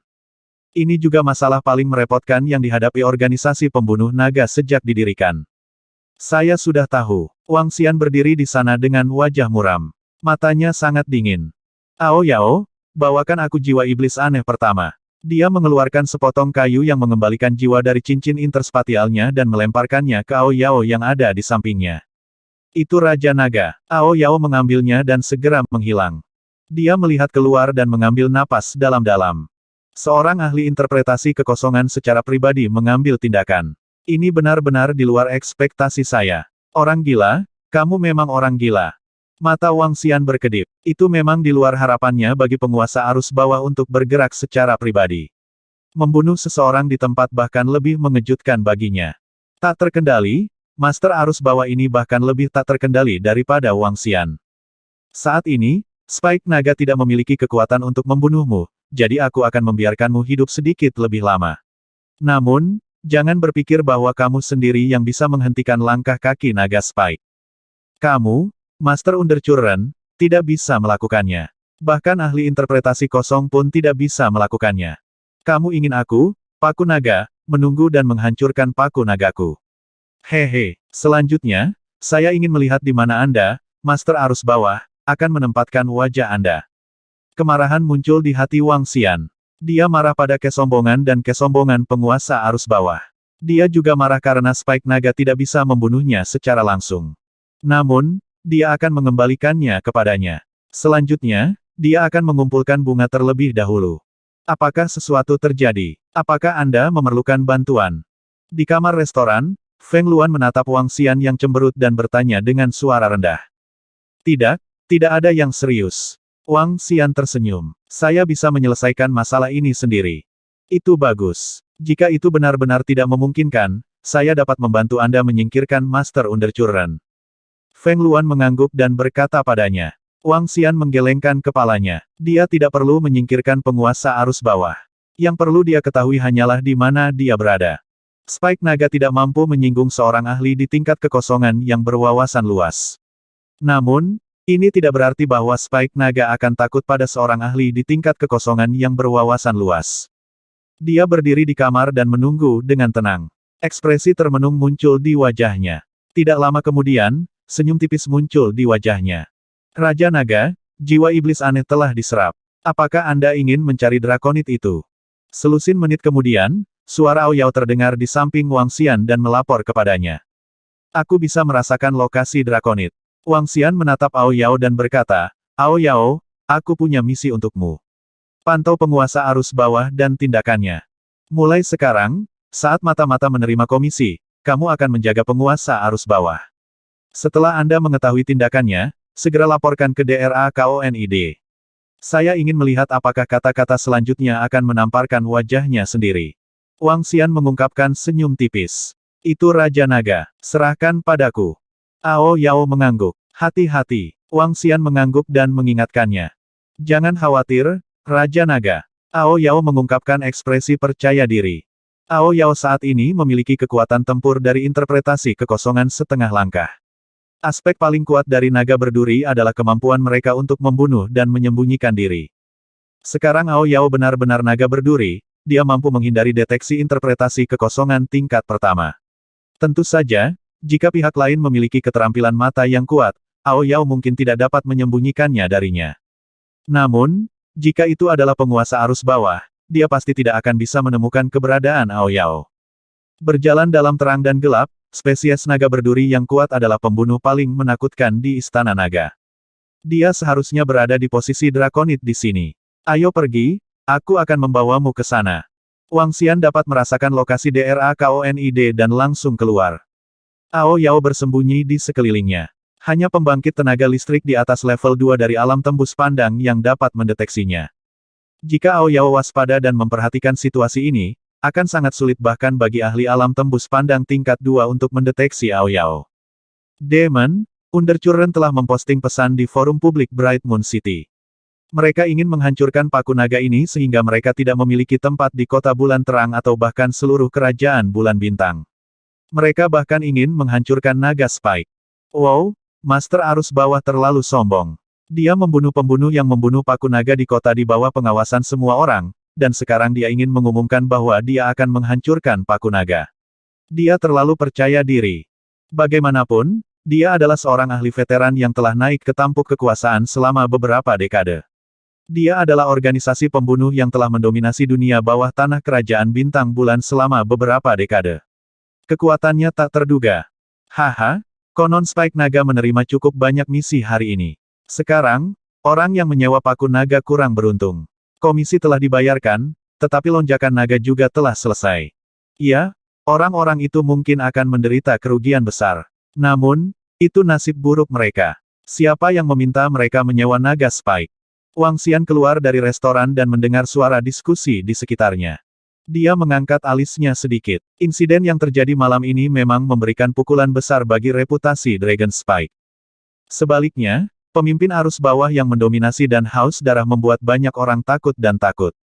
Ini juga masalah paling merepotkan yang dihadapi organisasi pembunuh naga sejak didirikan. Saya sudah tahu. Wang Xian berdiri di sana dengan wajah muram. Matanya sangat dingin. Ao Yao, bawakan aku jiwa iblis aneh pertama. Dia mengeluarkan sepotong kayu yang mengembalikan jiwa dari cincin interspatialnya dan melemparkannya ke Ao Yao yang ada di sampingnya. Itu Raja Naga. Ao Yao mengambilnya dan segera menghilang. Dia melihat keluar dan mengambil napas dalam-dalam. Seorang ahli interpretasi kekosongan secara pribadi mengambil tindakan. Ini benar-benar di luar ekspektasi saya. Orang gila, kamu memang orang gila. Mata Wang Xian berkedip. Itu memang di luar harapannya bagi penguasa Arus Bawah untuk bergerak secara pribadi. Membunuh seseorang di tempat bahkan lebih mengejutkan baginya. Tak terkendali, Master Arus Bawah ini bahkan lebih tak terkendali daripada Wang Xian. Saat ini, Spike Naga tidak memiliki kekuatan untuk membunuhmu, jadi aku akan membiarkanmu hidup sedikit lebih lama. Namun, jangan berpikir bahwa kamu sendiri yang bisa menghentikan langkah kaki naga Spike. Kamu, Master Undercurrent, tidak bisa melakukannya. Bahkan ahli interpretasi kosong pun tidak bisa melakukannya. Kamu ingin aku, Paku Naga, menunggu dan menghancurkan Paku Nagaku. Hehe, selanjutnya, saya ingin melihat di mana Anda, Master Arus Bawah, akan menempatkan wajah Anda. Kemarahan muncul di hati Wang Xian. Dia marah pada kesombongan dan kesombongan penguasa Arus Bawah. Dia juga marah karena Spike Naga tidak bisa membunuhnya secara langsung. Namun, dia akan mengembalikannya kepadanya. Selanjutnya, dia akan mengumpulkan bunga terlebih dahulu. Apakah sesuatu terjadi? Apakah Anda memerlukan bantuan? Di kamar restoran, Feng Luan menatap Wang Xian yang cemberut dan bertanya dengan suara rendah. Tidak, tidak ada yang serius. Wang Xian tersenyum. Saya bisa menyelesaikan masalah ini sendiri. Itu bagus. Jika itu benar-benar tidak memungkinkan, saya dapat membantu Anda menyingkirkan Master Unterchuren. Feng Luan mengangguk dan berkata padanya. Wang Xian menggelengkan kepalanya. Dia tidak perlu menyingkirkan penguasa arus bawah. Yang perlu dia ketahui hanyalah di mana dia berada. Spike Naga tidak mampu menyinggung seorang ahli di tingkat kekosongan yang berwawasan luas. Namun, ini tidak berarti bahwa Spike Naga akan takut pada seorang ahli di tingkat kekosongan yang berwawasan luas. Dia berdiri di kamar dan menunggu dengan tenang. Ekspresi termenung muncul di wajahnya. Tidak lama kemudian, senyum tipis muncul di wajahnya. Raja Naga, jiwa iblis aneh telah diserap. Apakah Anda ingin mencari drakonit itu? Selusin menit kemudian, suara Ao Yao terdengar di samping Wang Xian dan melapor kepadanya. Aku bisa merasakan lokasi drakonit. Wang Xian menatap Ao Yao dan berkata, Ao Yao, aku punya misi untukmu. Pantau penguasa arus bawah dan tindakannya. Mulai sekarang, saat mata-mata menerima komisi, kamu akan menjaga penguasa arus bawah. Setelah Anda mengetahui tindakannya, segera laporkan ke DRAKONID. Saya ingin melihat apakah kata-kata selanjutnya akan menamparkan wajahnya sendiri. Wang Xian mengungkapkan senyum tipis. Itu Raja Naga. Serahkan padaku. Ao Yao mengangguk. Hati-hati. Wang Xian mengangguk dan mengingatkannya. Jangan khawatir, Raja Naga. Ao Yao mengungkapkan ekspresi percaya diri. Ao Yao saat ini memiliki kekuatan tempur dari interpretasi kekosongan setengah langkah. Aspek paling kuat dari naga berduri adalah kemampuan mereka untuk membunuh dan menyembunyikan diri. Sekarang Ao Yao benar-benar naga berduri, dia mampu menghindari deteksi interpretasi kekosongan tingkat pertama. Tentu saja, jika pihak lain memiliki keterampilan mata yang kuat, Ao Yao mungkin tidak dapat menyembunyikannya darinya. Namun, jika itu adalah penguasa arus bawah, dia pasti tidak akan bisa menemukan keberadaan Ao Yao. Berjalan dalam terang dan gelap, spesies naga berduri yang kuat adalah pembunuh paling menakutkan di Istana Naga. Dia seharusnya berada di posisi drakonit di sini. Ayo pergi, aku akan membawamu ke sana. Wang Xian dapat merasakan lokasi DRAKONID dan langsung keluar. Ao Yao bersembunyi di sekelilingnya. Hanya pembangkit tenaga listrik di atas level 2 dari alam tembus pandang yang dapat mendeteksinya. Jika Ao Yao waspada dan memperhatikan situasi ini, akan sangat sulit bahkan bagi ahli alam tembus pandang tingkat 2 untuk mendeteksi Ao Yao. Demon, Unterchuren telah memposting pesan di forum publik Bright Moon City. Mereka ingin menghancurkan paku naga ini sehingga mereka tidak memiliki tempat di kota bulan terang atau bahkan seluruh kerajaan bulan bintang. Mereka bahkan ingin menghancurkan naga Spike. Wow, Master Arus Bawah terlalu sombong. Dia membunuh pembunuh yang membunuh paku naga di kota di bawah pengawasan semua orang, dan sekarang dia ingin mengumumkan bahwa dia akan menghancurkan paku naga. Dia terlalu percaya diri. Bagaimanapun, dia adalah seorang ahli veteran yang telah naik ke tampuk kekuasaan selama beberapa dekade. Dia adalah organisasi pembunuh yang telah mendominasi dunia bawah tanah kerajaan bintang bulan selama beberapa dekade. Kekuatannya tak terduga. Haha, konon Spike Naga menerima cukup banyak misi hari ini. Sekarang, orang yang menyewa paku naga kurang beruntung. Komisi telah dibayarkan, tetapi lonjakan naga juga telah selesai. Iya, orang-orang itu mungkin akan menderita kerugian besar. Namun, itu nasib buruk mereka. Siapa yang meminta mereka menyewa naga Spike? Wang Xian keluar dari restoran dan mendengar suara diskusi di sekitarnya. Dia mengangkat alisnya sedikit. Insiden yang terjadi malam ini memang memberikan pukulan besar bagi reputasi Dragon Spike. Sebaliknya, pemimpin arus bawah yang mendominasi dan haus darah membuat banyak orang takut dan takut.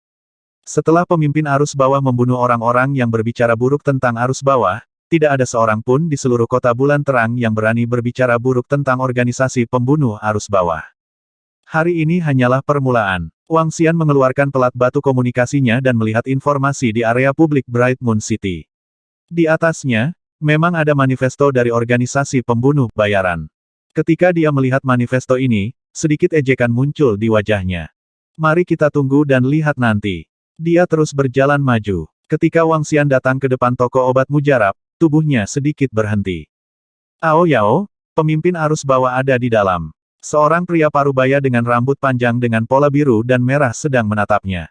Setelah pemimpin arus bawah membunuh orang-orang yang berbicara buruk tentang arus bawah, tidak ada seorang pun di seluruh kota bulan terang yang berani berbicara buruk tentang organisasi pembunuh arus bawah. Hari ini hanyalah permulaan. Wang Xian mengeluarkan pelat batu komunikasinya dan melihat informasi di area publik Bright Moon City. Di atasnya, memang ada manifesto dari organisasi pembunuh bayaran. Ketika dia melihat manifesto ini, sedikit ejekan muncul di wajahnya. Mari kita tunggu dan lihat nanti. Dia terus berjalan maju. Ketika Wang Xian datang ke depan toko obat mujarab, tubuhnya sedikit berhenti. Ao Yao, pemimpin arus bawah ada di dalam. Seorang pria parubaya dengan rambut panjang dengan pola biru dan merah sedang menatapnya.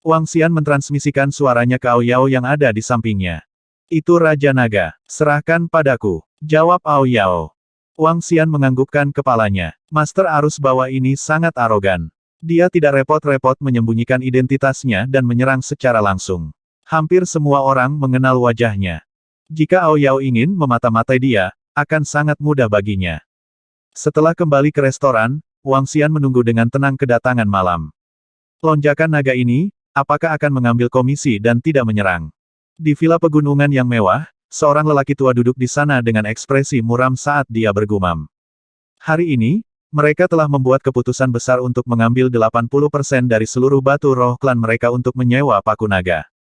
Wang Xian mentransmisikan suaranya ke Ao Yao yang ada di sampingnya. Itu Raja Naga. Serahkan padaku. Jawab Ao Yao. Wang Xian menganggukkan kepalanya. Master arus bawah ini sangat arogan. Dia tidak repot-repot menyembunyikan identitasnya dan menyerang secara langsung. Hampir semua orang mengenal wajahnya. Jika Ao Yao ingin memata-matai dia, akan sangat mudah baginya. Setelah kembali ke restoran, Wang Xian menunggu dengan tenang kedatangan malam. Lonjakan naga ini, apakah akan mengambil komisi dan tidak menyerang? Di villa pegunungan yang mewah, seorang lelaki tua duduk di sana dengan ekspresi muram saat dia bergumam. Hari ini, mereka telah membuat keputusan besar untuk mengambil 80% dari seluruh batu roh klan mereka untuk menyewa paku naga.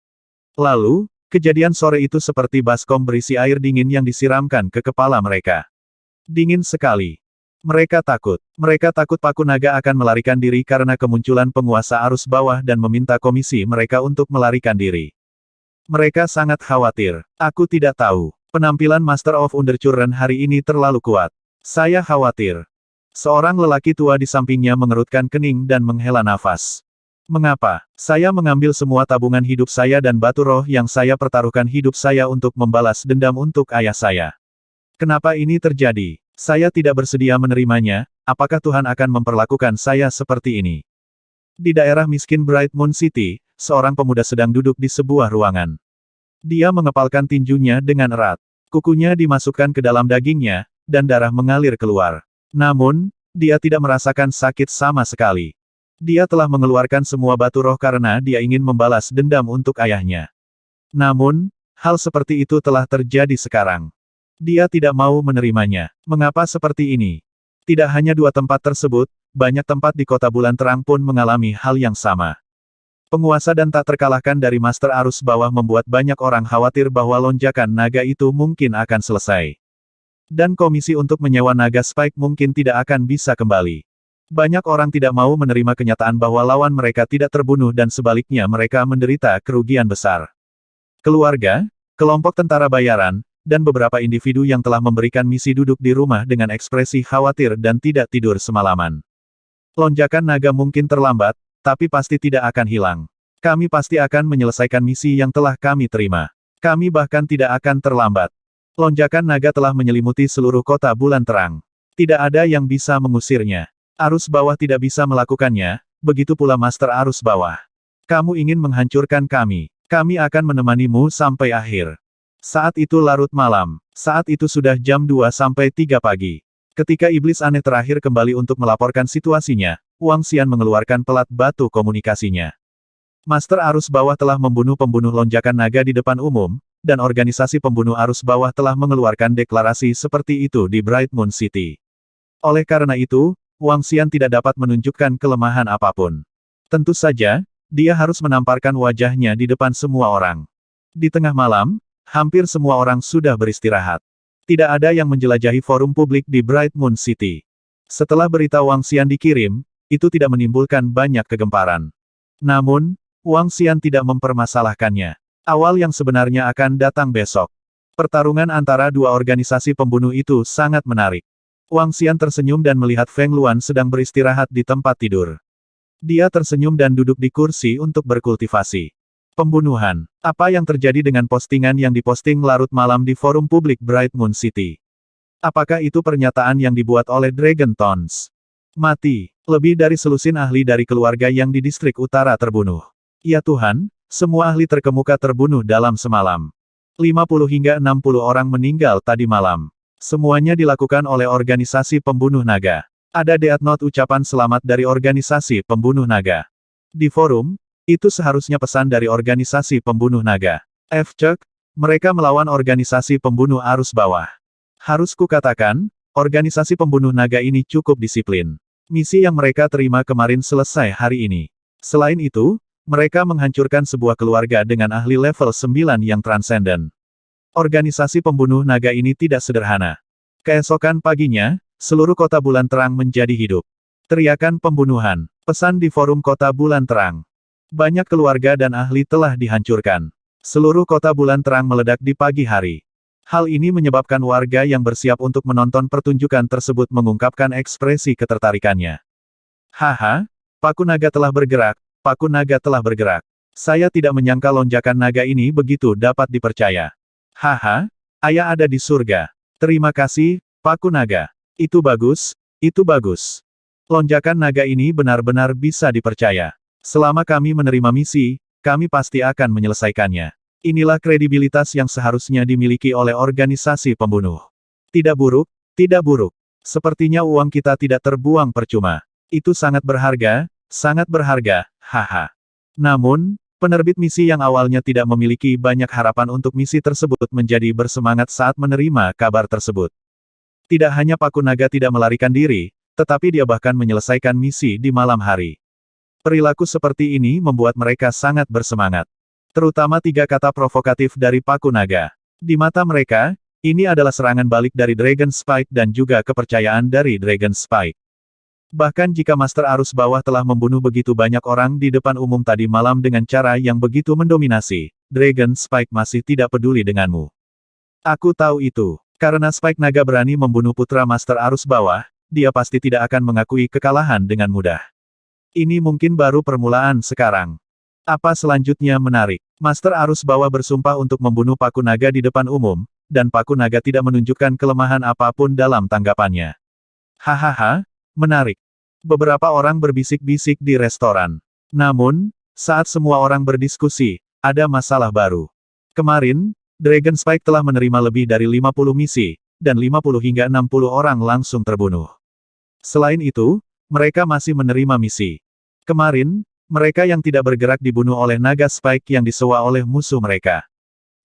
Lalu, kejadian sore itu seperti baskom berisi air dingin yang disiramkan ke kepala mereka. Dingin sekali. Mereka takut. Mereka takut paku naga akan melarikan diri karena kemunculan penguasa arus bawah dan meminta komisi mereka untuk melarikan diri. Mereka sangat khawatir. Aku tidak tahu. Penampilan Master of Undercurrent hari ini terlalu kuat. Saya khawatir. Seorang lelaki tua di sampingnya mengerutkan kening dan menghela nafas. Mengapa? Saya mengambil semua tabungan hidup saya dan batu roh yang saya pertaruhkan hidup saya untuk membalas dendam untuk ayah saya. Kenapa ini terjadi? Saya tidak bersedia menerimanya, apakah Tuhan akan memperlakukan saya seperti ini? Di daerah miskin Bright Moon City, seorang pemuda sedang duduk di sebuah ruangan. Dia mengepalkan tinjunya dengan erat. Kukunya dimasukkan ke dalam dagingnya, dan darah mengalir keluar. Namun, dia tidak merasakan sakit sama sekali. Dia telah mengeluarkan semua batu roh karena dia ingin membalas dendam untuk ayahnya. Namun, hal seperti itu telah terjadi sekarang. Dia tidak mau menerimanya. Mengapa seperti ini? Tidak hanya dua tempat tersebut, banyak tempat di kota bulan terang pun mengalami hal yang sama. Penguasa dan tak terkalahkan dari Master Arus Bawah membuat banyak orang khawatir bahwa lonjakan naga itu mungkin akan selesai. Dan komisi untuk menyewa naga Spike mungkin tidak akan bisa kembali. Banyak orang tidak mau menerima kenyataan bahwa lawan mereka tidak terbunuh dan sebaliknya mereka menderita kerugian besar. Keluarga, kelompok tentara bayaran, dan beberapa individu yang telah memberikan misi duduk di rumah dengan ekspresi khawatir dan tidak tidur semalaman. Lonjakan naga mungkin terlambat, tapi pasti tidak akan hilang. Kami pasti akan menyelesaikan misi yang telah kami terima. Kami bahkan tidak akan terlambat. Lonjakan naga telah menyelimuti seluruh kota bulan terang. Tidak ada yang bisa mengusirnya. Arus bawah tidak bisa melakukannya, begitu pula Master Arus Bawah. Kamu ingin menghancurkan kami. Kami akan menemanimu sampai akhir. Saat itu larut malam. Saat itu sudah jam 2 sampai 3 pagi. Ketika iblis aneh terakhir kembali untuk melaporkan situasinya, Wang Xian mengeluarkan pelat batu komunikasinya. Master Arus Bawah telah membunuh pembunuh lonjakan naga di depan umum, dan organisasi pembunuh arus bawah telah mengeluarkan deklarasi seperti itu di Bright Moon City. Oleh karena itu, Wang Xian tidak dapat menunjukkan kelemahan apapun. Tentu saja, dia harus menamparkan wajahnya di depan semua orang. Di tengah malam, hampir semua orang sudah beristirahat. Tidak ada yang menjelajahi forum publik di Bright Moon City. Setelah berita Wang Xian dikirim, itu tidak menimbulkan banyak kegemparan. Namun, Wang Xian tidak mempermasalahkannya. Awal yang sebenarnya akan datang besok. Pertarungan antara dua organisasi pembunuh itu sangat menarik. Wang Xian tersenyum dan melihat Feng Luan sedang beristirahat di tempat tidur. Dia tersenyum dan duduk di kursi untuk berkultivasi. Pembunuhan. Apa yang terjadi dengan postingan yang diposting larut malam di forum publik Bright Moon City? Apakah itu pernyataan yang dibuat oleh Dragon Tons? Mati. Lebih dari selusin ahli dari keluarga yang di distrik utara terbunuh. Ya Tuhan, semua ahli terkemuka terbunuh dalam semalam. 50 hingga 60 orang meninggal tadi malam. Semuanya dilakukan oleh organisasi pembunuh naga. Ada death note ucapan selamat dari organisasi pembunuh naga. Di forum, itu seharusnya pesan dari organisasi pembunuh naga. Cek, mereka melawan organisasi pembunuh arus bawah. Harus kukatakan, organisasi pembunuh naga ini cukup disiplin. Misi yang mereka terima kemarin selesai hari ini. Selain itu, mereka menghancurkan sebuah keluarga dengan ahli level 9 yang transenden. Organisasi pembunuh naga ini tidak sederhana. Keesokan paginya, seluruh kota bulan terang menjadi hidup. Teriakan pembunuhan. Pesan di forum kota bulan terang. Banyak keluarga dan ahli telah dihancurkan. Seluruh kota bulan terang meledak di pagi hari. Hal ini menyebabkan warga yang bersiap untuk menonton pertunjukan tersebut mengungkapkan ekspresi ketertarikannya. Haha, paku naga telah bergerak, paku naga telah bergerak. Saya tidak menyangka lonjakan naga ini begitu dapat dipercaya. Haha, ayah ada di surga. Terima kasih, paku naga. Itu bagus, itu bagus. Lonjakan naga ini benar-benar bisa dipercaya. Selama kami menerima misi, kami pasti akan menyelesaikannya. Inilah kredibilitas yang seharusnya dimiliki oleh organisasi pembunuh. Tidak buruk, tidak buruk. Sepertinya uang kita tidak terbuang percuma. Itu sangat berharga, haha. Namun, penerbit misi yang awalnya tidak memiliki banyak harapan untuk misi tersebut menjadi bersemangat saat menerima kabar tersebut. Tidak hanya paku naga tidak melarikan diri, tetapi dia bahkan menyelesaikan misi di malam hari. Perilaku seperti ini membuat mereka sangat bersemangat. Terutama 3 kata provokatif dari paku naga. Di mata mereka, ini adalah serangan balik dari Dragon Spike dan juga kepercayaan dari Dragon Spike. Bahkan jika Master Arus Bawah telah membunuh begitu banyak orang di depan umum tadi malam dengan cara yang begitu mendominasi, Dragon Spike masih tidak peduli denganmu. Aku tahu itu. Karena Spike Naga berani membunuh putra Master Arus Bawah, dia pasti tidak akan mengakui kekalahan dengan mudah. Ini mungkin baru permulaan sekarang. Apa selanjutnya menarik? Master Arus Bawah bersumpah untuk membunuh paku naga di depan umum, dan paku naga tidak menunjukkan kelemahan apapun dalam tanggapannya. Hahaha, menarik. Beberapa orang berbisik-bisik di restoran. Namun, saat semua orang berdiskusi, ada masalah baru. Kemarin, Dragon Spike telah menerima lebih dari 50 misi, dan 50 hingga 60 orang langsung terbunuh. Selain itu, mereka masih menerima misi. Kemarin, mereka yang tidak bergerak dibunuh oleh naga Spike yang disewa oleh musuh mereka.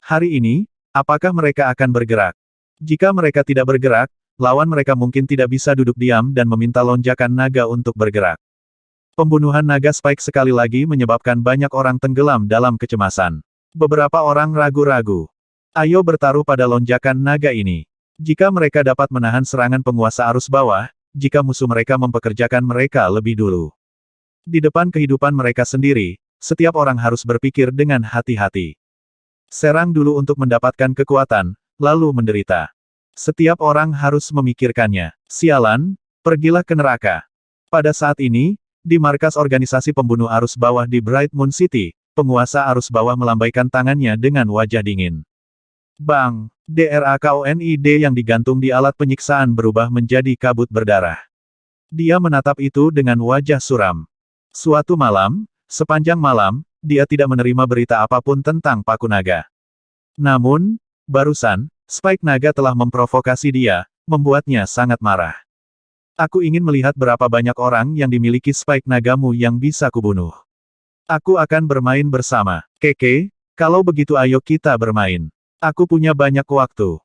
Hari ini, apakah mereka akan bergerak? Jika mereka tidak bergerak, lawan mereka mungkin tidak bisa duduk diam dan meminta lonjakan naga untuk bergerak. Pembunuhan naga Spike sekali lagi menyebabkan banyak orang tenggelam dalam kecemasan. Beberapa orang ragu-ragu. Ayo bertaruh pada lonjakan naga ini. Jika mereka dapat menahan serangan penguasa arus bawah, jika musuh mereka mempekerjakan mereka lebih dulu. Di depan kehidupan mereka sendiri, setiap orang harus berpikir dengan hati-hati. Serang dulu untuk mendapatkan kekuatan, lalu menderita. Setiap orang harus memikirkannya. Sialan, pergilah ke neraka. Pada saat ini, di markas organisasi pembunuh arus bawah di Bright Moon City, penguasa arus bawah melambaikan tangannya dengan wajah dingin. Bang! DRAKONID yang digantung di alat penyiksaan berubah menjadi kabut berdarah. Dia menatap itu dengan wajah suram. Suatu malam, sepanjang malam, dia tidak menerima berita apapun tentang paku naga. Namun, barusan, Spike Naga telah memprovokasi dia, membuatnya sangat marah. Aku ingin melihat berapa banyak orang yang dimiliki Spike Nagamu yang bisa kubunuh. Aku akan bermain bersama. Keke, kalau begitu ayo kita bermain. Aku punya banyak waktu.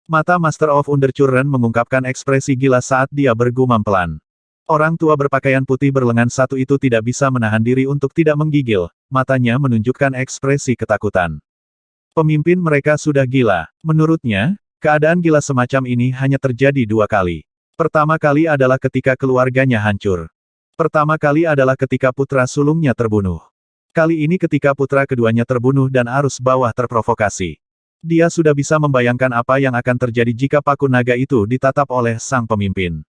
Mata Master of Undercurrent mengungkapkan ekspresi gila saat dia bergumam pelan. Orang tua berpakaian putih berlengan satu itu tidak bisa menahan diri untuk tidak menggigil, matanya menunjukkan ekspresi ketakutan. Pemimpin mereka sudah gila. Menurutnya, keadaan gila semacam ini hanya terjadi 2 kali. Pertama kali adalah ketika keluarganya hancur. Pertama kali adalah ketika putra sulungnya terbunuh. Kali ini ketika putra keduanya terbunuh dan arus bawah terprovokasi. Dia sudah bisa membayangkan apa yang akan terjadi jika paku naga itu ditatap oleh sang pemimpin.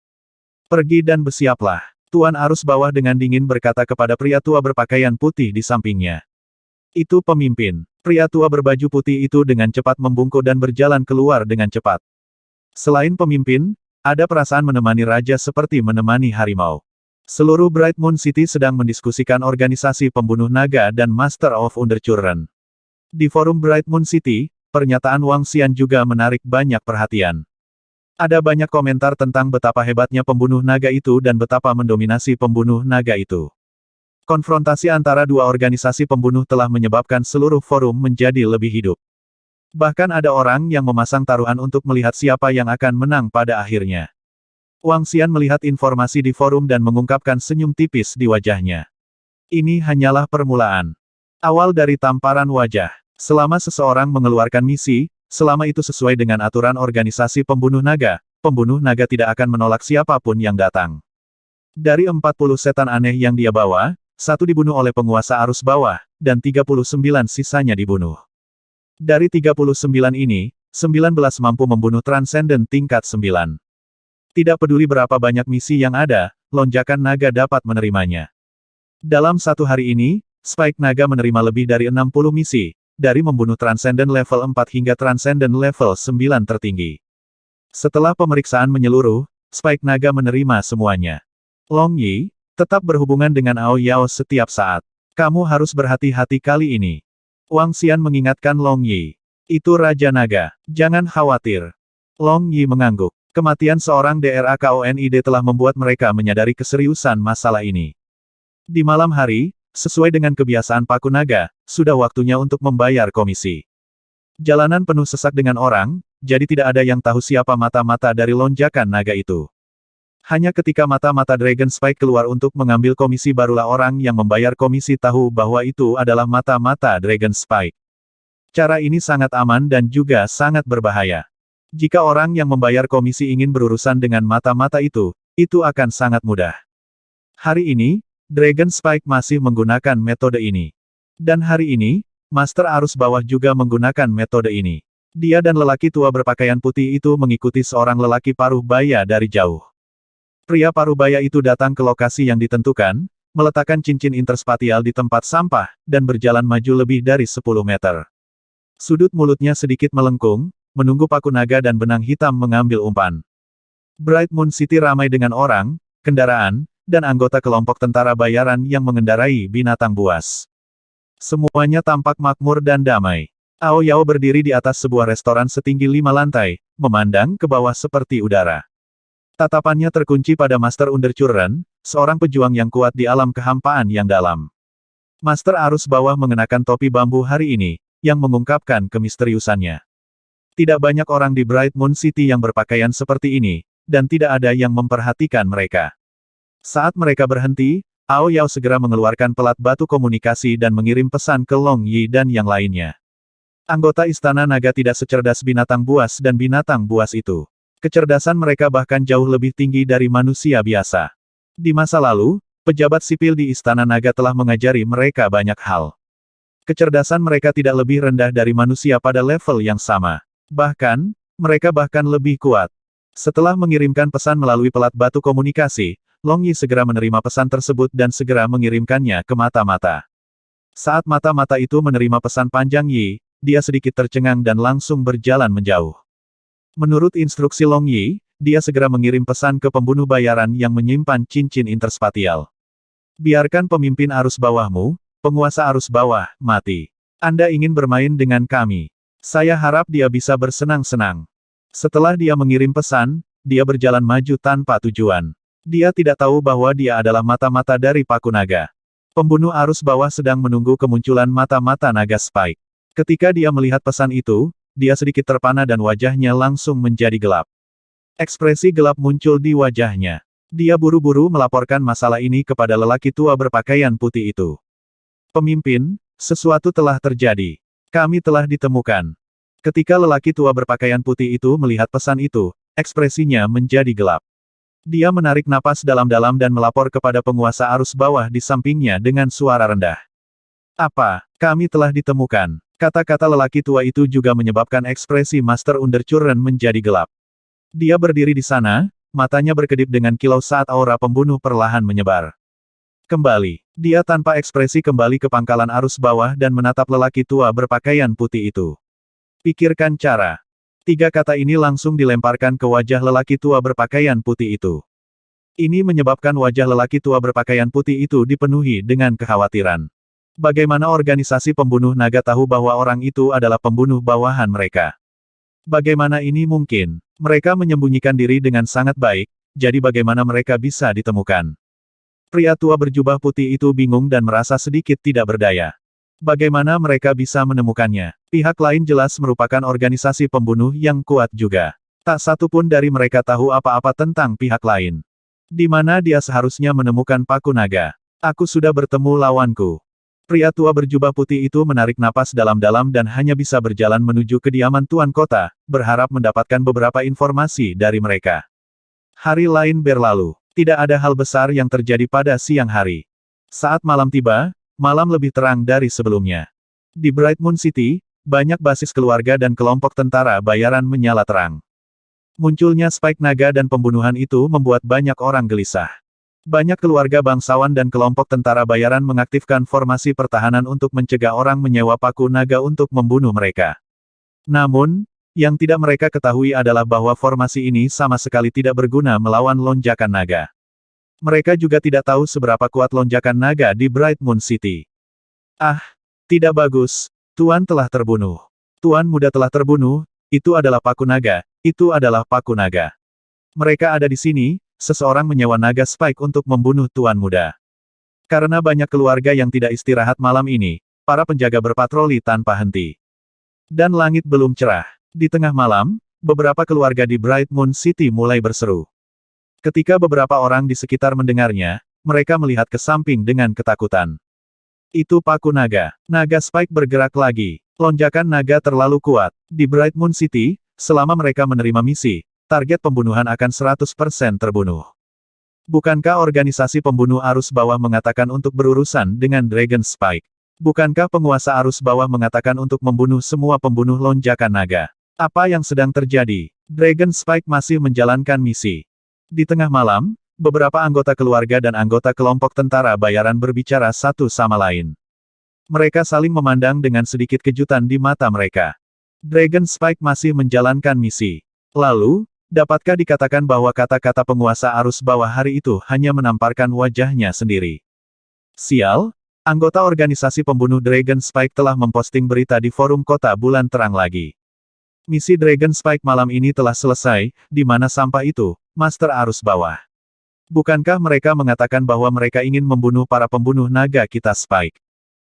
Pergi dan bersiaplah. Tuan arus bawah dengan dingin berkata kepada pria tua berpakaian putih di sampingnya. Itu pemimpin. Pria tua berbaju putih itu dengan cepat membungkuk dan berjalan keluar dengan cepat. Selain pemimpin, ada perasaan menemani raja seperti menemani harimau. Seluruh Bright Moon City sedang mendiskusikan organisasi pembunuh naga dan Master of Undercurrent. Di forum Bright Moon City, pernyataan Wang Xian juga menarik banyak perhatian. Ada banyak komentar tentang betapa hebatnya pembunuh naga itu dan betapa mendominasi pembunuh naga itu. Konfrontasi antara dua organisasi pembunuh telah menyebabkan seluruh forum menjadi lebih hidup. Bahkan ada orang yang memasang taruhan untuk melihat siapa yang akan menang pada akhirnya. Wang Xian melihat informasi di forum dan mengungkapkan senyum tipis di wajahnya. Ini hanyalah permulaan. Awal dari tamparan wajah. Selama seseorang mengeluarkan misi, selama itu sesuai dengan aturan organisasi pembunuh naga tidak akan menolak siapapun yang datang. Dari 40 setan aneh yang dia bawa, 1 dibunuh oleh penguasa arus bawah, dan 39 sisanya dibunuh. Dari 39 ini, 19 mampu membunuh Transcendent tingkat 9. Tidak peduli berapa banyak misi yang ada, lonjakan naga dapat menerimanya. Dalam satu hari ini, Spike Naga menerima lebih dari 60 misi, dari membunuh Transcendent level 4 hingga Transcendent level 9 tertinggi. Setelah pemeriksaan menyeluruh, Spike Naga menerima semuanya. Long Yi, tetap berhubungan dengan Ao Yao setiap saat. Kamu harus berhati-hati kali ini. Wang Xian mengingatkan Long Yi. Itu Raja Naga, jangan khawatir. Long Yi mengangguk. Kematian seorang DRAKONID telah membuat mereka menyadari keseriusan masalah ini. Di malam hari, sesuai dengan kebiasaan Paku Naga, sudah waktunya untuk membayar komisi. Jalanan penuh sesak dengan orang, jadi tidak ada yang tahu siapa mata-mata dari lonjakan naga itu. Hanya ketika mata-mata Dragon Spike keluar untuk mengambil komisi barulah orang yang membayar komisi tahu bahwa itu adalah mata-mata Dragon Spike. Cara ini sangat aman dan juga sangat berbahaya. Jika orang yang membayar komisi ingin berurusan dengan mata-mata itu akan sangat mudah. Hari ini, Dragon Spike masih menggunakan metode ini. Dan hari ini, Master Arus Bawah juga menggunakan metode ini. Dia dan lelaki tua berpakaian putih itu mengikuti seorang lelaki paruh baya dari jauh. Pria paruh baya itu datang ke lokasi yang ditentukan, meletakkan cincin interspatial di tempat sampah, dan berjalan maju lebih dari 10 meter. Sudut mulutnya sedikit melengkung, menunggu Paku Naga dan benang hitam mengambil umpan. Bright Moon City ramai dengan orang, kendaraan, dan anggota kelompok tentara bayaran yang mengendarai binatang buas. Semuanya tampak makmur dan damai. Ao Yao berdiri di atas sebuah restoran setinggi 5 lantai, memandang ke bawah seperti udara. Tatapannya terkunci pada Master Undercurrent, seorang pejuang yang kuat di alam kehampaan yang dalam. Master Arus Bawah mengenakan topi bambu hari ini, yang mengungkapkan kemisteriusannya. Tidak banyak orang di Bright Moon City yang berpakaian seperti ini, dan tidak ada yang memperhatikan mereka. Saat mereka berhenti, Ao Yao segera mengeluarkan pelat batu komunikasi dan mengirim pesan ke Long Yi dan yang lainnya. Anggota Istana Naga tidak secerdas binatang buas dan binatang buas itu. Kecerdasan mereka bahkan jauh lebih tinggi dari manusia biasa. Di masa lalu, pejabat sipil di Istana Naga telah mengajari mereka banyak hal. Kecerdasan mereka tidak lebih rendah dari manusia pada level yang sama. Bahkan, mereka bahkan lebih kuat. Setelah mengirimkan pesan melalui pelat batu komunikasi, Long Yi segera menerima pesan tersebut dan segera mengirimkannya ke mata-mata. Saat mata-mata itu menerima pesan panjang Yi, dia sedikit tercengang dan langsung berjalan menjauh. Menurut instruksi Long Yi, dia segera mengirim pesan ke pembunuh bayaran yang menyimpan cincin interspatial. Biarkan pemimpin arus bawahmu, penguasa arus bawah, mati. Anda ingin bermain dengan kami. Saya harap dia bisa bersenang-senang. Setelah dia mengirim pesan, dia berjalan maju tanpa tujuan. Dia tidak tahu bahwa dia adalah mata-mata dari Paku Naga. Pembunuh arus bawah sedang menunggu kemunculan mata-mata naga Spike. Ketika dia melihat pesan itu, dia sedikit terpana dan wajahnya langsung menjadi gelap. Ekspresi gelap muncul di wajahnya. Dia buru-buru melaporkan masalah ini kepada lelaki tua berpakaian putih itu. Pemimpin, sesuatu telah terjadi. Kami telah ditemukan. Ketika lelaki tua berpakaian putih itu melihat pesan itu, ekspresinya menjadi gelap. Dia menarik napas dalam-dalam dan melapor kepada penguasa arus bawah di sampingnya dengan suara rendah. Apa? Kami telah ditemukan. Kata-kata lelaki tua itu juga menyebabkan ekspresi Master Undercurrent menjadi gelap. Dia berdiri di sana, matanya berkedip dengan kilau saat aura pembunuh perlahan menyebar. Kembali, dia tanpa ekspresi kembali ke pangkalan arus bawah dan menatap lelaki tua berpakaian putih itu. Pikirkan cara. 3 kata ini langsung dilemparkan ke wajah lelaki tua berpakaian putih itu. Ini menyebabkan wajah lelaki tua berpakaian putih itu dipenuhi dengan kekhawatiran. Bagaimana organisasi pembunuh naga tahu bahwa orang itu adalah pembunuh bawahan mereka? Bagaimana ini mungkin? Mereka menyembunyikan diri dengan sangat baik, jadi bagaimana mereka bisa ditemukan? Pria tua berjubah putih itu bingung dan merasa sedikit tidak berdaya. Bagaimana mereka bisa menemukannya? Pihak lain jelas merupakan organisasi pembunuh yang kuat juga. Tak satu pun dari mereka tahu apa-apa tentang pihak lain. Di mana dia seharusnya menemukan Paku Naga? Aku sudah bertemu lawanku. Pria tua berjubah putih itu menarik napas dalam-dalam dan hanya bisa berjalan menuju kediaman Tuan Kota, berharap mendapatkan beberapa informasi dari mereka. Hari lain berlalu. Tidak ada hal besar yang terjadi pada siang hari. Saat malam tiba, malam lebih terang dari sebelumnya. Di Bright Moon City, banyak basis keluarga dan kelompok tentara bayaran menyala terang. Munculnya Spike Naga dan pembunuhan itu membuat banyak orang gelisah. Banyak keluarga bangsawan dan kelompok tentara bayaran mengaktifkan formasi pertahanan untuk mencegah orang menyewa paku naga untuk membunuh mereka. Namun, yang tidak mereka ketahui adalah bahwa formasi ini sama sekali tidak berguna melawan lonjakan naga. Mereka juga tidak tahu seberapa kuat lonjakan naga di Bright Moon City. Ah, tidak bagus. Tuan telah terbunuh. Tuan muda telah terbunuh, itu adalah paku naga, itu adalah paku naga. Mereka ada di sini, seseorang menyewa naga Spike untuk membunuh Tuan muda. Karena banyak keluarga yang tidak istirahat malam ini, para penjaga berpatroli tanpa henti. Dan langit belum cerah. Di tengah malam, beberapa keluarga di Bright Moon City mulai berseru. Ketika beberapa orang di sekitar mendengarnya, mereka melihat ke samping dengan ketakutan. Itu paku naga. Naga Spike bergerak lagi. Lonjakan naga terlalu kuat. Di Bright Moon City, selama mereka menerima misi, target pembunuhan akan 100% terbunuh. Bukankah organisasi pembunuh arus bawah mengatakan untuk berurusan dengan Dragon Spike? Bukankah penguasa arus bawah mengatakan untuk membunuh semua pembunuh lonjakan naga? Apa yang sedang terjadi? Dragon Spike masih menjalankan misi. Di tengah malam, beberapa anggota keluarga dan anggota kelompok tentara bayaran berbicara satu sama lain. Mereka saling memandang dengan sedikit kejutan di mata mereka. Dragon Spike masih menjalankan misi. Lalu, dapatkah dikatakan bahwa kata-kata penguasa arus bawah hari itu hanya menamparkan wajahnya sendiri? Sial, anggota organisasi pembunuh Dragon Spike telah memposting berita di forum kota bulan terang lagi. Misi Dragon Spike malam ini telah selesai, di mana sampah itu, Master Arus Bawah. Bukankah mereka mengatakan bahwa mereka ingin membunuh para pembunuh naga kita Spike?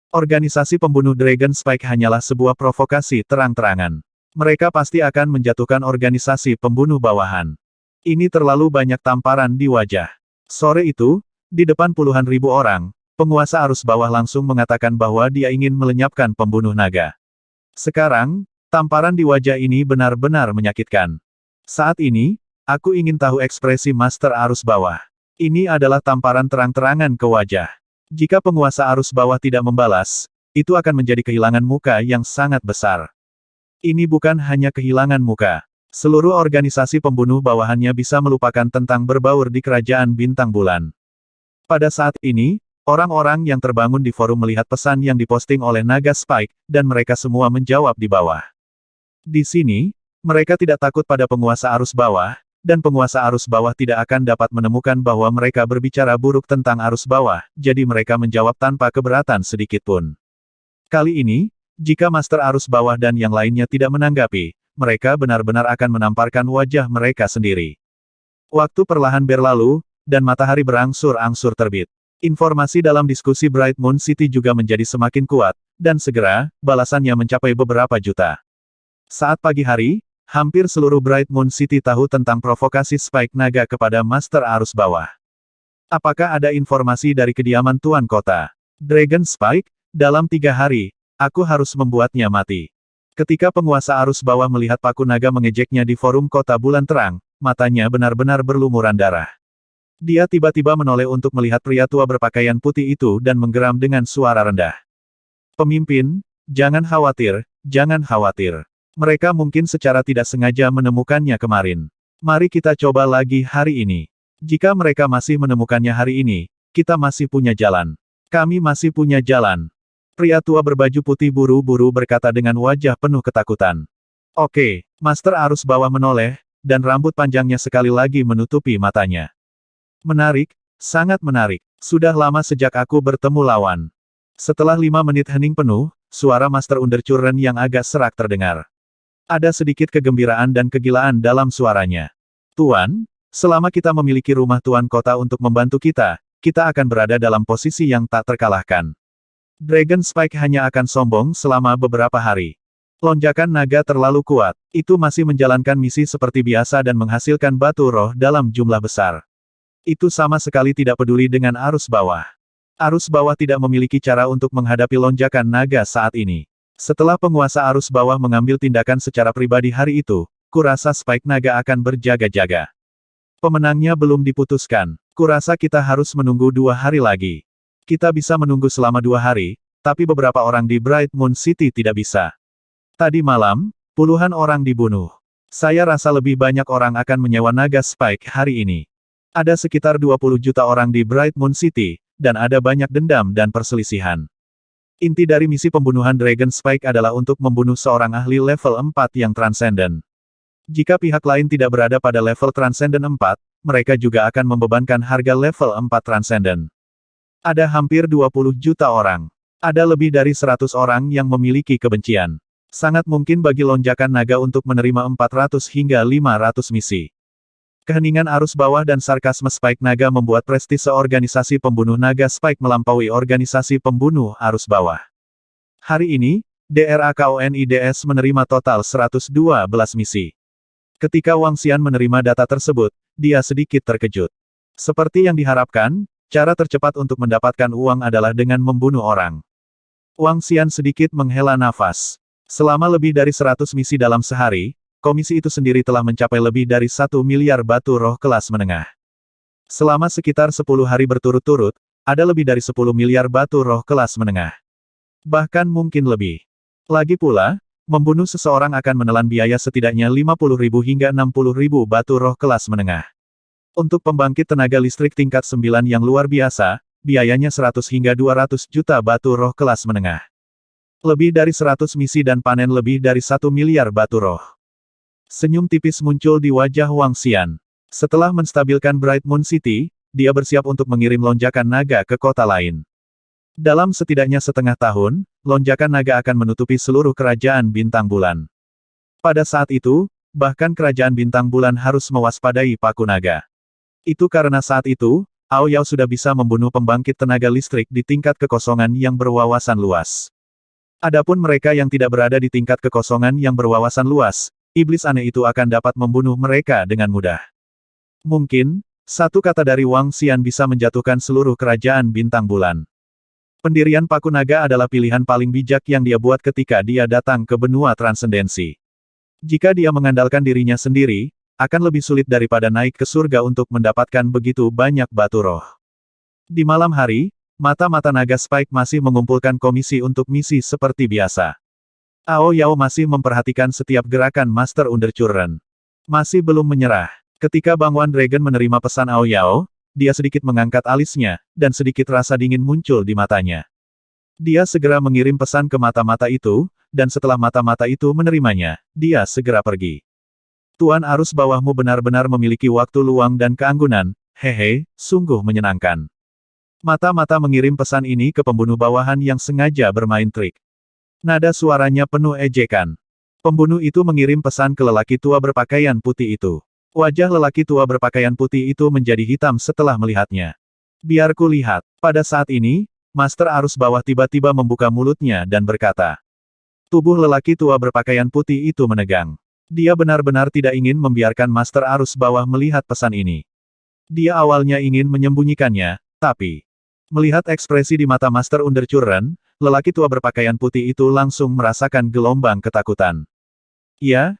Organisasi pembunuh Dragon Spike hanyalah sebuah provokasi terang-terangan. Mereka pasti akan menjatuhkan organisasi pembunuh bawahan. Ini terlalu banyak tamparan di wajah. Sore itu, di depan puluhan ribu orang, penguasa arus bawah langsung mengatakan bahwa dia ingin melenyapkan pembunuh naga. Sekarang, tamparan di wajah ini benar-benar menyakitkan. Saat ini, aku ingin tahu ekspresi Master Arus Bawah. Ini adalah tamparan terang-terangan ke wajah. Jika penguasa arus bawah tidak membalas, itu akan menjadi kehilangan muka yang sangat besar. Ini bukan hanya kehilangan muka. Seluruh organisasi pembunuh bawahannya bisa melupakan tentang berbaur di kerajaan bintang bulan. Pada saat ini, orang-orang yang terbangun di forum melihat pesan yang diposting oleh Naga Spike, dan mereka semua menjawab di bawah. Di sini, mereka tidak takut pada penguasa arus bawah, dan penguasa arus bawah tidak akan dapat menemukan bahwa mereka berbicara buruk tentang arus bawah, jadi mereka menjawab tanpa keberatan sedikitpun. Kali ini, jika Master Arus Bawah dan yang lainnya tidak menanggapi, mereka benar-benar akan menamparkan wajah mereka sendiri. Waktu perlahan berlalu, dan matahari berangsur-angsur terbit. Informasi dalam diskusi Bright Moon City juga menjadi semakin kuat, dan segera, balasannya mencapai beberapa juta. Saat pagi hari, hampir seluruh Bright Moon City tahu tentang provokasi Spike Naga kepada Master Arus Bawah. Apakah ada informasi dari kediaman Tuan Kota? Dragon Spike, dalam 3 hari, aku harus membuatnya mati. Ketika penguasa arus bawah melihat paku naga mengejeknya di forum kota bulan terang, matanya benar-benar berlumuran darah. Dia tiba-tiba menoleh untuk melihat pria tua berpakaian putih itu dan menggeram dengan suara rendah. Pemimpin, jangan khawatir, jangan khawatir. Mereka mungkin secara tidak sengaja menemukannya kemarin. Mari kita coba lagi hari ini. Jika mereka masih menemukannya hari ini, kita masih punya jalan. Kami masih punya jalan. Pria tua berbaju putih buru-buru berkata dengan wajah penuh ketakutan. Oke, Master Arus Bawah menoleh, dan rambut panjangnya sekali lagi menutupi matanya. Menarik, sangat menarik. Sudah lama sejak aku bertemu lawan. Setelah 5 menit hening penuh, suara Master Undercurrent yang agak serak terdengar. Ada sedikit kegembiraan dan kegilaan dalam suaranya. Tuan, selama kita memiliki rumah Tuan Kota untuk membantu kita akan berada dalam posisi yang tak terkalahkan. Dragon Spike hanya akan sombong selama beberapa hari. Lonjakan naga terlalu kuat, itu masih menjalankan misi seperti biasa dan menghasilkan batu roh dalam jumlah besar. Itu sama sekali tidak peduli dengan arus bawah. Arus bawah tidak memiliki cara untuk menghadapi lonjakan naga saat ini. Setelah penguasa arus bawah mengambil tindakan secara pribadi hari itu, kurasa Spike Naga akan berjaga-jaga. Pemenangnya belum diputuskan. Kurasa kita harus menunggu 2 hari lagi. Kita bisa menunggu selama 2 hari, tapi beberapa orang di Bright Moon City tidak bisa. Tadi malam, puluhan orang dibunuh. Saya rasa lebih banyak orang akan menyewa naga Spike hari ini. Ada sekitar 20 juta orang di Bright Moon City, dan ada banyak dendam dan perselisihan. Inti dari misi pembunuhan Dragon Spike adalah untuk membunuh seorang ahli level 4 yang transenden. Jika pihak lain tidak berada pada level transenden 4, mereka juga akan membebankan harga level 4 transenden. Ada hampir 20 juta orang. Ada lebih dari 100 orang yang memiliki kebencian. Sangat mungkin bagi lonjakan naga untuk menerima 400 hingga 500 misi. Keheningan arus bawah dan sarkasme Spike Naga membuat prestise organisasi pembunuh naga Spike melampaui organisasi pembunuh arus bawah. Hari ini, DRAKONIDS menerima total 112 misi. Ketika Wang Xian menerima data tersebut, dia sedikit terkejut. Seperti yang diharapkan, cara tercepat untuk mendapatkan uang adalah dengan membunuh orang. Wang Xian sedikit menghela nafas. Selama lebih dari 100 misi dalam sehari, komisi itu sendiri telah mencapai lebih dari 1 miliar batu roh kelas menengah. Selama sekitar 10 hari berturut-turut, ada lebih dari 10 miliar batu roh kelas menengah. Bahkan mungkin lebih. Lagi pula, membunuh seseorang akan menelan biaya setidaknya 50.000 hingga 60.000 batu roh kelas menengah. Untuk pembangkit tenaga listrik tingkat 9 yang luar biasa, biayanya 100 hingga 200 juta batu roh kelas menengah. Lebih dari 100 misi dan panen lebih dari 1 miliar batu roh. Senyum tipis muncul di wajah Wang Xian. Setelah menstabilkan Bright Moon City, dia bersiap untuk mengirim lonjakan naga ke kota lain. Dalam setidaknya setengah tahun, lonjakan naga akan menutupi seluruh kerajaan bintang bulan. Pada saat itu, bahkan kerajaan bintang bulan harus mewaspadai paku naga. Itu karena saat itu, Ao Yao sudah bisa membunuh pembangkit tenaga listrik di tingkat kekosongan yang berwawasan luas. Adapun mereka yang tidak berada di tingkat kekosongan yang berwawasan luas, iblis aneh itu akan dapat membunuh mereka dengan mudah. Mungkin, satu kata dari Wang Xian bisa menjatuhkan seluruh kerajaan bintang bulan. Pendirian paku naga adalah pilihan paling bijak yang dia buat ketika dia datang ke benua transendensi. Jika dia mengandalkan dirinya sendiri, akan lebih sulit daripada naik ke surga untuk mendapatkan begitu banyak batu roh. Di malam hari, mata-mata naga Spike masih mengumpulkan komisi untuk misi seperti biasa. Ao Yao masih memperhatikan setiap gerakan Master Undercurrent. Masih belum menyerah. Ketika Bangwan Dragon menerima pesan Ao Yao, dia sedikit mengangkat alisnya, dan sedikit rasa dingin muncul di matanya. Dia segera mengirim pesan ke mata-mata itu, dan setelah mata-mata itu menerimanya, dia segera pergi. Tuan arus bawahmu benar-benar memiliki waktu luang dan keanggunan, hehe, sungguh menyenangkan. Mata-mata mengirim pesan ini ke pembunuh bawahan yang sengaja bermain trik. Nada suaranya penuh ejekan. Pembunuh itu mengirim pesan ke lelaki tua berpakaian putih itu. Wajah lelaki tua berpakaian putih itu menjadi hitam setelah melihatnya. Biar ku lihat. Pada saat ini, Master arus bawah tiba-tiba membuka mulutnya dan berkata. Tubuh lelaki tua berpakaian putih itu menegang. Dia benar-benar tidak ingin membiarkan Master arus bawah melihat pesan ini. Dia awalnya ingin menyembunyikannya, tapi melihat ekspresi di mata Master Undercurrent, lelaki tua berpakaian putih itu langsung merasakan gelombang ketakutan. Ya,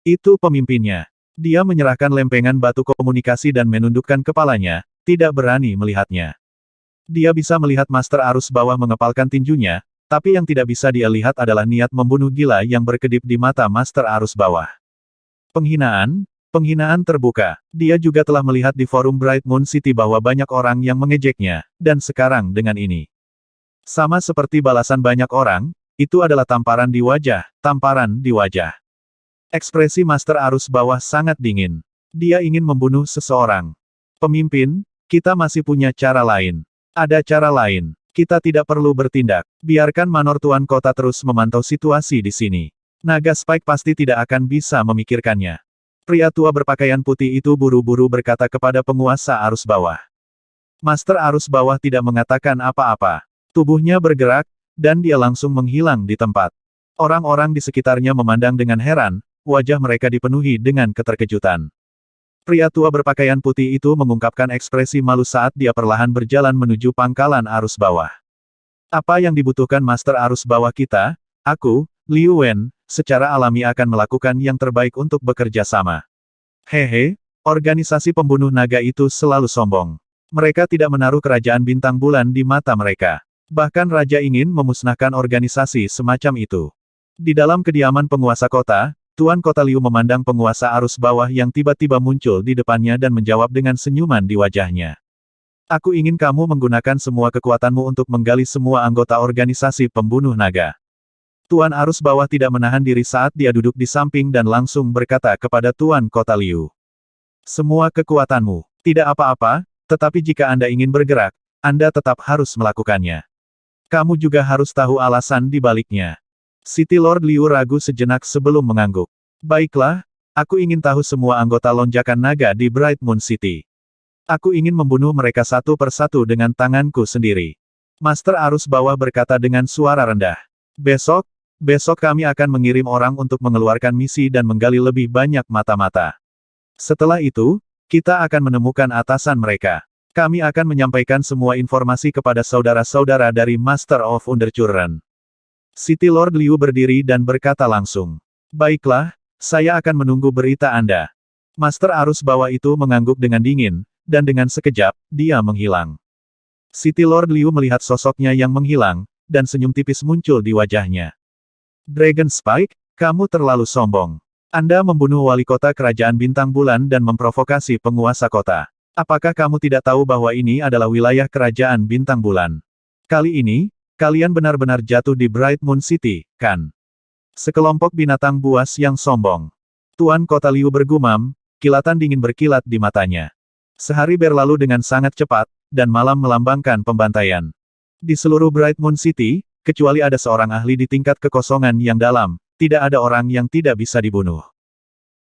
itu pemimpinnya. Dia menyerahkan lempengan batu komunikasi dan menundukkan kepalanya, tidak berani melihatnya. Dia bisa melihat Master arus bawah mengepalkan tinjunya, tapi yang tidak bisa dia lihat adalah niat membunuh gila yang berkedip di mata Master arus bawah. Penghinaan terbuka. Dia juga telah melihat di forum Bright Moon City bahwa banyak orang yang mengejeknya, dan sekarang dengan ini. Sama seperti balasan banyak orang, itu adalah tamparan di wajah. Ekspresi Master arus bawah sangat dingin. Dia ingin membunuh seseorang. Pemimpin, kita masih punya cara lain. Ada cara lain. Kita tidak perlu bertindak. Biarkan Manor Tuan Kota terus memantau situasi di sini. Naga Spike pasti tidak akan bisa memikirkannya. Pria tua berpakaian putih itu buru-buru berkata kepada penguasa arus bawah. Master arus bawah tidak mengatakan apa-apa. Tubuhnya bergerak, dan dia langsung menghilang di tempat. Orang-orang di sekitarnya memandang dengan heran, wajah mereka dipenuhi dengan keterkejutan. Pria tua berpakaian putih itu mengungkapkan ekspresi malu saat dia perlahan berjalan menuju pangkalan arus bawah. Apa yang dibutuhkan Master arus bawah kita? Aku, Liu Wen, secara alami akan melakukan yang terbaik untuk bekerja sama. Hehe, organisasi pembunuh naga itu selalu sombong. Mereka tidak menaruh kerajaan bintang bulan di mata mereka. Bahkan raja ingin memusnahkan organisasi semacam itu. Di dalam kediaman penguasa kota, Tuan Kota Liu memandang penguasa arus bawah yang tiba-tiba muncul di depannya dan menjawab dengan senyuman di wajahnya. Aku ingin kamu menggunakan semua kekuatanmu untuk menggali semua anggota organisasi pembunuh naga. Tuan arus bawah tidak menahan diri saat dia duduk di samping dan langsung berkata kepada Tuan Kota Liu. Semua kekuatanmu, tidak apa-apa, tetapi jika Anda ingin bergerak, Anda tetap harus melakukannya. Kamu juga harus tahu alasan di baliknya. City Lord Liu ragu sejenak sebelum mengangguk. Baiklah, aku ingin tahu semua anggota lonjakan naga di Bright Moon City. Aku ingin membunuh mereka satu persatu dengan tanganku sendiri. Master arus bawah berkata dengan suara rendah. Besok kami akan mengirim orang untuk mengeluarkan misi dan menggali lebih banyak mata-mata. Setelah itu, kita akan menemukan atasan mereka. Kami akan menyampaikan semua informasi kepada saudara-saudara dari Master of Undercurrent. City Lord Liu berdiri dan berkata langsung. Baiklah, saya akan menunggu berita Anda. Master arus bawah itu mengangguk dengan dingin, dan dengan sekejap, dia menghilang. City Lord Liu melihat sosoknya yang menghilang, dan senyum tipis muncul di wajahnya. Dragon Spike, kamu terlalu sombong. Anda membunuh wali kota kerajaan bintang bulan dan memprovokasi penguasa kota. Apakah kamu tidak tahu bahwa ini adalah wilayah kerajaan bintang bulan? Kali ini, kalian benar-benar jatuh di Bright Moon City, kan? Sekelompok binatang buas yang sombong. Tuan Kota Liu bergumam, kilatan dingin berkilat di matanya. Sehari berlalu dengan sangat cepat, dan malam melambangkan pembantaian. Di seluruh Bright Moon City, kecuali ada seorang ahli di tingkat kekosongan yang dalam, tidak ada orang yang tidak bisa dibunuh.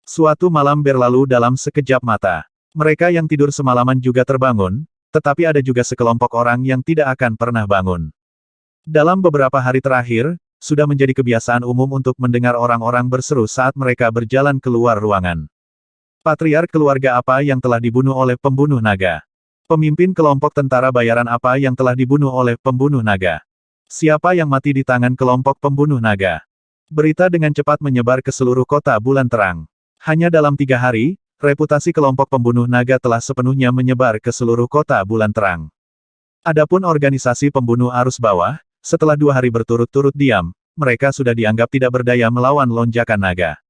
Suatu malam berlalu dalam sekejap mata. Mereka yang tidur semalaman juga terbangun, tetapi ada juga sekelompok orang yang tidak akan pernah bangun. Dalam beberapa hari terakhir, sudah menjadi kebiasaan umum untuk mendengar orang-orang berseru saat mereka berjalan keluar ruangan. Patriark keluarga apa yang telah dibunuh oleh pembunuh naga? Pemimpin kelompok tentara bayaran apa yang telah dibunuh oleh pembunuh naga? Siapa yang mati di tangan kelompok pembunuh naga? Berita dengan cepat menyebar ke seluruh kota bulan terang. Hanya dalam 3 hari, reputasi kelompok pembunuh naga telah sepenuhnya menyebar ke seluruh kota bulan terang. Adapun organisasi pembunuh arus bawah, setelah 2 hari berturut-turut diam, mereka sudah dianggap tidak berdaya melawan lonjakan naga.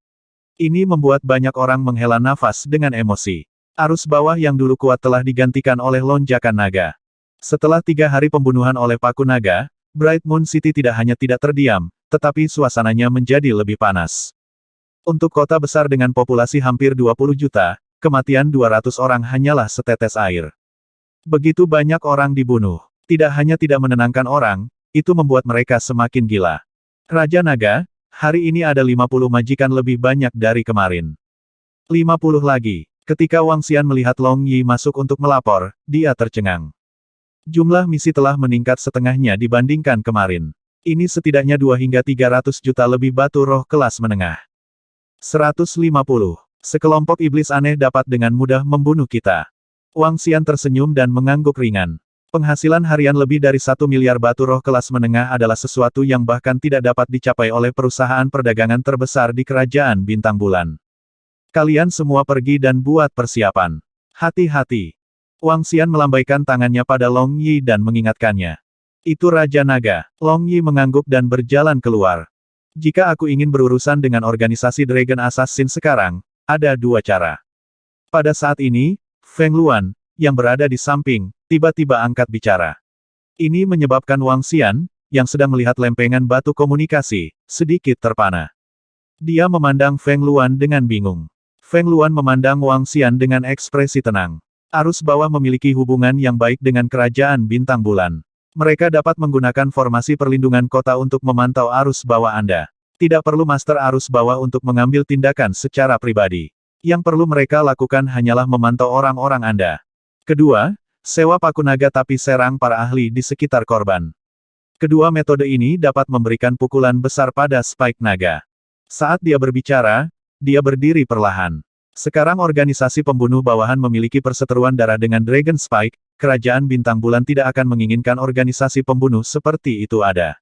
Ini membuat banyak orang menghela nafas dengan emosi. Arus bawah yang dulu kuat telah digantikan oleh lonjakan naga. Setelah 3 hari pembunuhan oleh Paku Naga, Bright Moon City tidak hanya tidak terdiam, tetapi suasananya menjadi lebih panas. Untuk kota besar dengan populasi hampir 20 juta, kematian 200 orang hanyalah setetes air. Begitu banyak orang dibunuh. Tidak hanya tidak menenangkan orang, itu membuat mereka semakin gila. Raja Naga, hari ini ada 50 majikan lebih banyak dari kemarin. 50 lagi. Ketika Wang Xian melihat Long Yi masuk untuk melapor, dia tercengang. Jumlah misi telah meningkat setengahnya dibandingkan kemarin. Ini setidaknya 2 hingga 300 juta lebih batu roh kelas menengah. 150. Sekelompok iblis aneh dapat dengan mudah membunuh kita. Wang Xian tersenyum dan mengangguk ringan. Penghasilan harian lebih dari 1 miliar batu roh kelas menengah adalah sesuatu yang bahkan tidak dapat dicapai oleh perusahaan perdagangan terbesar di kerajaan bintang bulan. Kalian semua pergi dan buat persiapan. Hati-hati. Wang Xian melambaikan tangannya pada Long Yi dan mengingatkannya. Itu Raja Naga. Long Yi mengangguk dan berjalan keluar. Jika aku ingin berurusan dengan organisasi Dragon Assassin sekarang, ada 2 cara. Pada saat ini, Feng Luan, yang berada di samping, tiba-tiba angkat bicara. Ini menyebabkan Wang Xian, yang sedang melihat lempengan batu komunikasi, sedikit terpana. Dia memandang Feng Luan dengan bingung. Feng Luan memandang Wang Xian dengan ekspresi tenang. Arus bawah memiliki hubungan yang baik dengan kerajaan bintang bulan. Mereka dapat menggunakan formasi perlindungan kota untuk memantau arus bawah Anda. Tidak perlu master arus bawah untuk mengambil tindakan secara pribadi. Yang perlu mereka lakukan hanyalah memantau orang-orang Anda. Kedua, sewa Paku Naga tapi serang para ahli di sekitar korban. Kedua metode ini dapat memberikan pukulan besar pada Spike Naga. Saat dia berbicara, dia berdiri perlahan. Sekarang organisasi pembunuh bawahan memiliki perseteruan darah dengan Dragon Spike, kerajaan bintang bulan tidak akan menginginkan organisasi pembunuh seperti itu ada.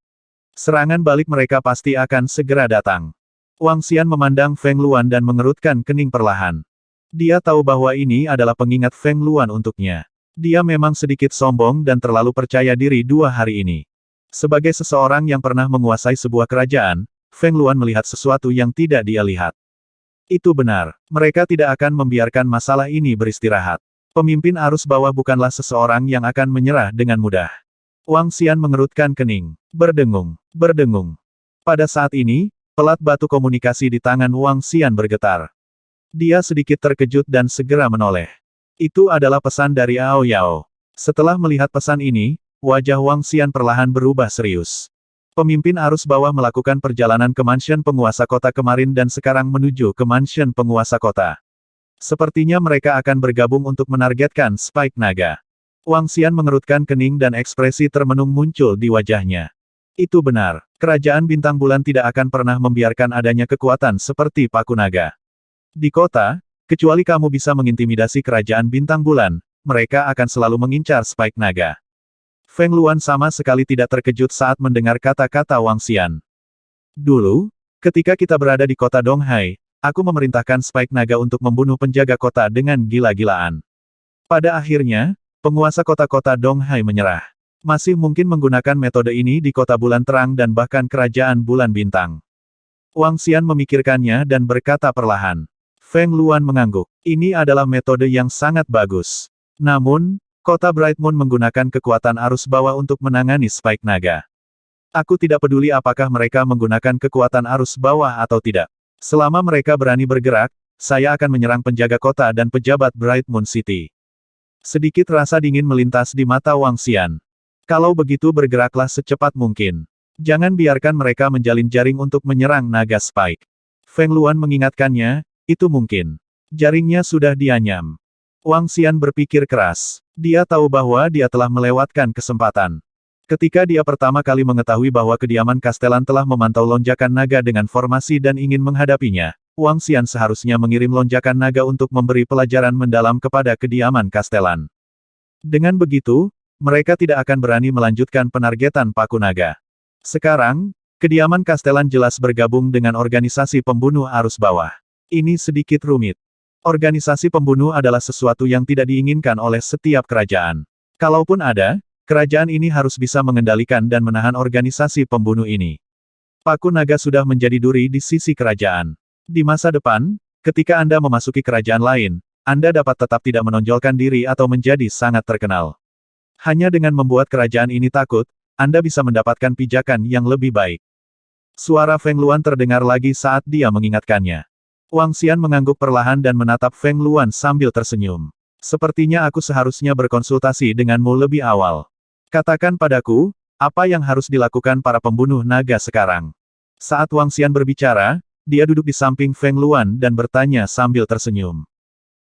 Serangan balik mereka pasti akan segera datang. Wang Xian memandang Feng Luan dan mengerutkan kening perlahan. Dia tahu bahwa ini adalah pengingat Feng Luan untuknya. Dia memang sedikit sombong dan terlalu percaya diri 2 hari ini. Sebagai seseorang yang pernah menguasai sebuah kerajaan, Feng Luan melihat sesuatu yang tidak dia lihat. Itu benar, mereka tidak akan membiarkan masalah ini beristirahat. Pemimpin arus bawah bukanlah seseorang yang akan menyerah dengan mudah. Wang Xian mengerutkan kening. Berdengung, berdengung. Pada saat ini, pelat batu komunikasi di tangan Wang Xian bergetar. Dia sedikit terkejut dan segera menoleh. Itu adalah pesan dari Ao Yao. Setelah melihat pesan ini, wajah Wang Xian perlahan berubah serius. Pemimpin arus bawah melakukan perjalanan ke mansion penguasa kota kemarin dan sekarang menuju ke mansion penguasa kota. Sepertinya mereka akan bergabung untuk menargetkan Spike Naga. Wang Xian mengerutkan kening dan ekspresi termenung muncul di wajahnya. Itu benar, kerajaan bintang bulan tidak akan pernah membiarkan adanya kekuatan seperti Paku Naga. Di kota, kecuali kamu bisa mengintimidasi kerajaan bintang bulan, mereka akan selalu mengincar Spike Naga. Feng Luan sama sekali tidak terkejut saat mendengar kata-kata Wang Xian. Dulu, ketika kita berada di kota Donghai, aku memerintahkan Spike Naga untuk membunuh penjaga kota dengan gila-gilaan. Pada akhirnya, penguasa kota-kota Donghai menyerah. Masih mungkin menggunakan metode ini di kota bulan terang dan bahkan kerajaan bulan bintang. Wang Xian memikirkannya dan berkata perlahan. Feng Luan mengangguk. Ini adalah metode yang sangat bagus. Namun, kota Bright Moon menggunakan kekuatan arus bawah untuk menangani Spike Naga. Aku tidak peduli apakah mereka menggunakan kekuatan arus bawah atau tidak. Selama mereka berani bergerak, saya akan menyerang penjaga kota dan pejabat Bright Moon City. Sedikit rasa dingin melintas di mata Wang Xian. Kalau begitu bergeraklah secepat mungkin. Jangan biarkan mereka menjalin jaring untuk menyerang naga Spike. Feng Luan mengingatkannya, itu mungkin. Jaringnya sudah dianyam. Wang Xian berpikir keras. Dia tahu bahwa dia telah melewatkan kesempatan. Ketika dia pertama kali mengetahui bahwa kediaman Kastelan telah memantau lonjakan naga dengan formasi dan ingin menghadapinya, Wang Xian seharusnya mengirim lonjakan naga untuk memberi pelajaran mendalam kepada kediaman Kastelan. Dengan begitu, mereka tidak akan berani melanjutkan penargetan Paku Naga. Sekarang, kediaman Kastelan jelas bergabung dengan organisasi pembunuh arus bawah. Ini sedikit rumit. Organisasi pembunuh adalah sesuatu yang tidak diinginkan oleh setiap kerajaan. Kalaupun ada, kerajaan ini harus bisa mengendalikan dan menahan organisasi pembunuh ini. Paku Naga sudah menjadi duri di sisi kerajaan. Di masa depan, ketika Anda memasuki kerajaan lain, Anda dapat tetap tidak menonjolkan diri atau menjadi sangat terkenal. Hanya dengan membuat kerajaan ini takut, Anda bisa mendapatkan pijakan yang lebih baik. Suara Feng Luan terdengar lagi saat dia mengingatkannya. Wang Xian mengangguk perlahan dan menatap Feng Luan sambil tersenyum. Sepertinya aku seharusnya berkonsultasi denganmu lebih awal. Katakan padaku, apa yang harus dilakukan para pembunuh naga sekarang? Saat Wang Xian berbicara, dia duduk di samping Feng Luan dan bertanya sambil tersenyum.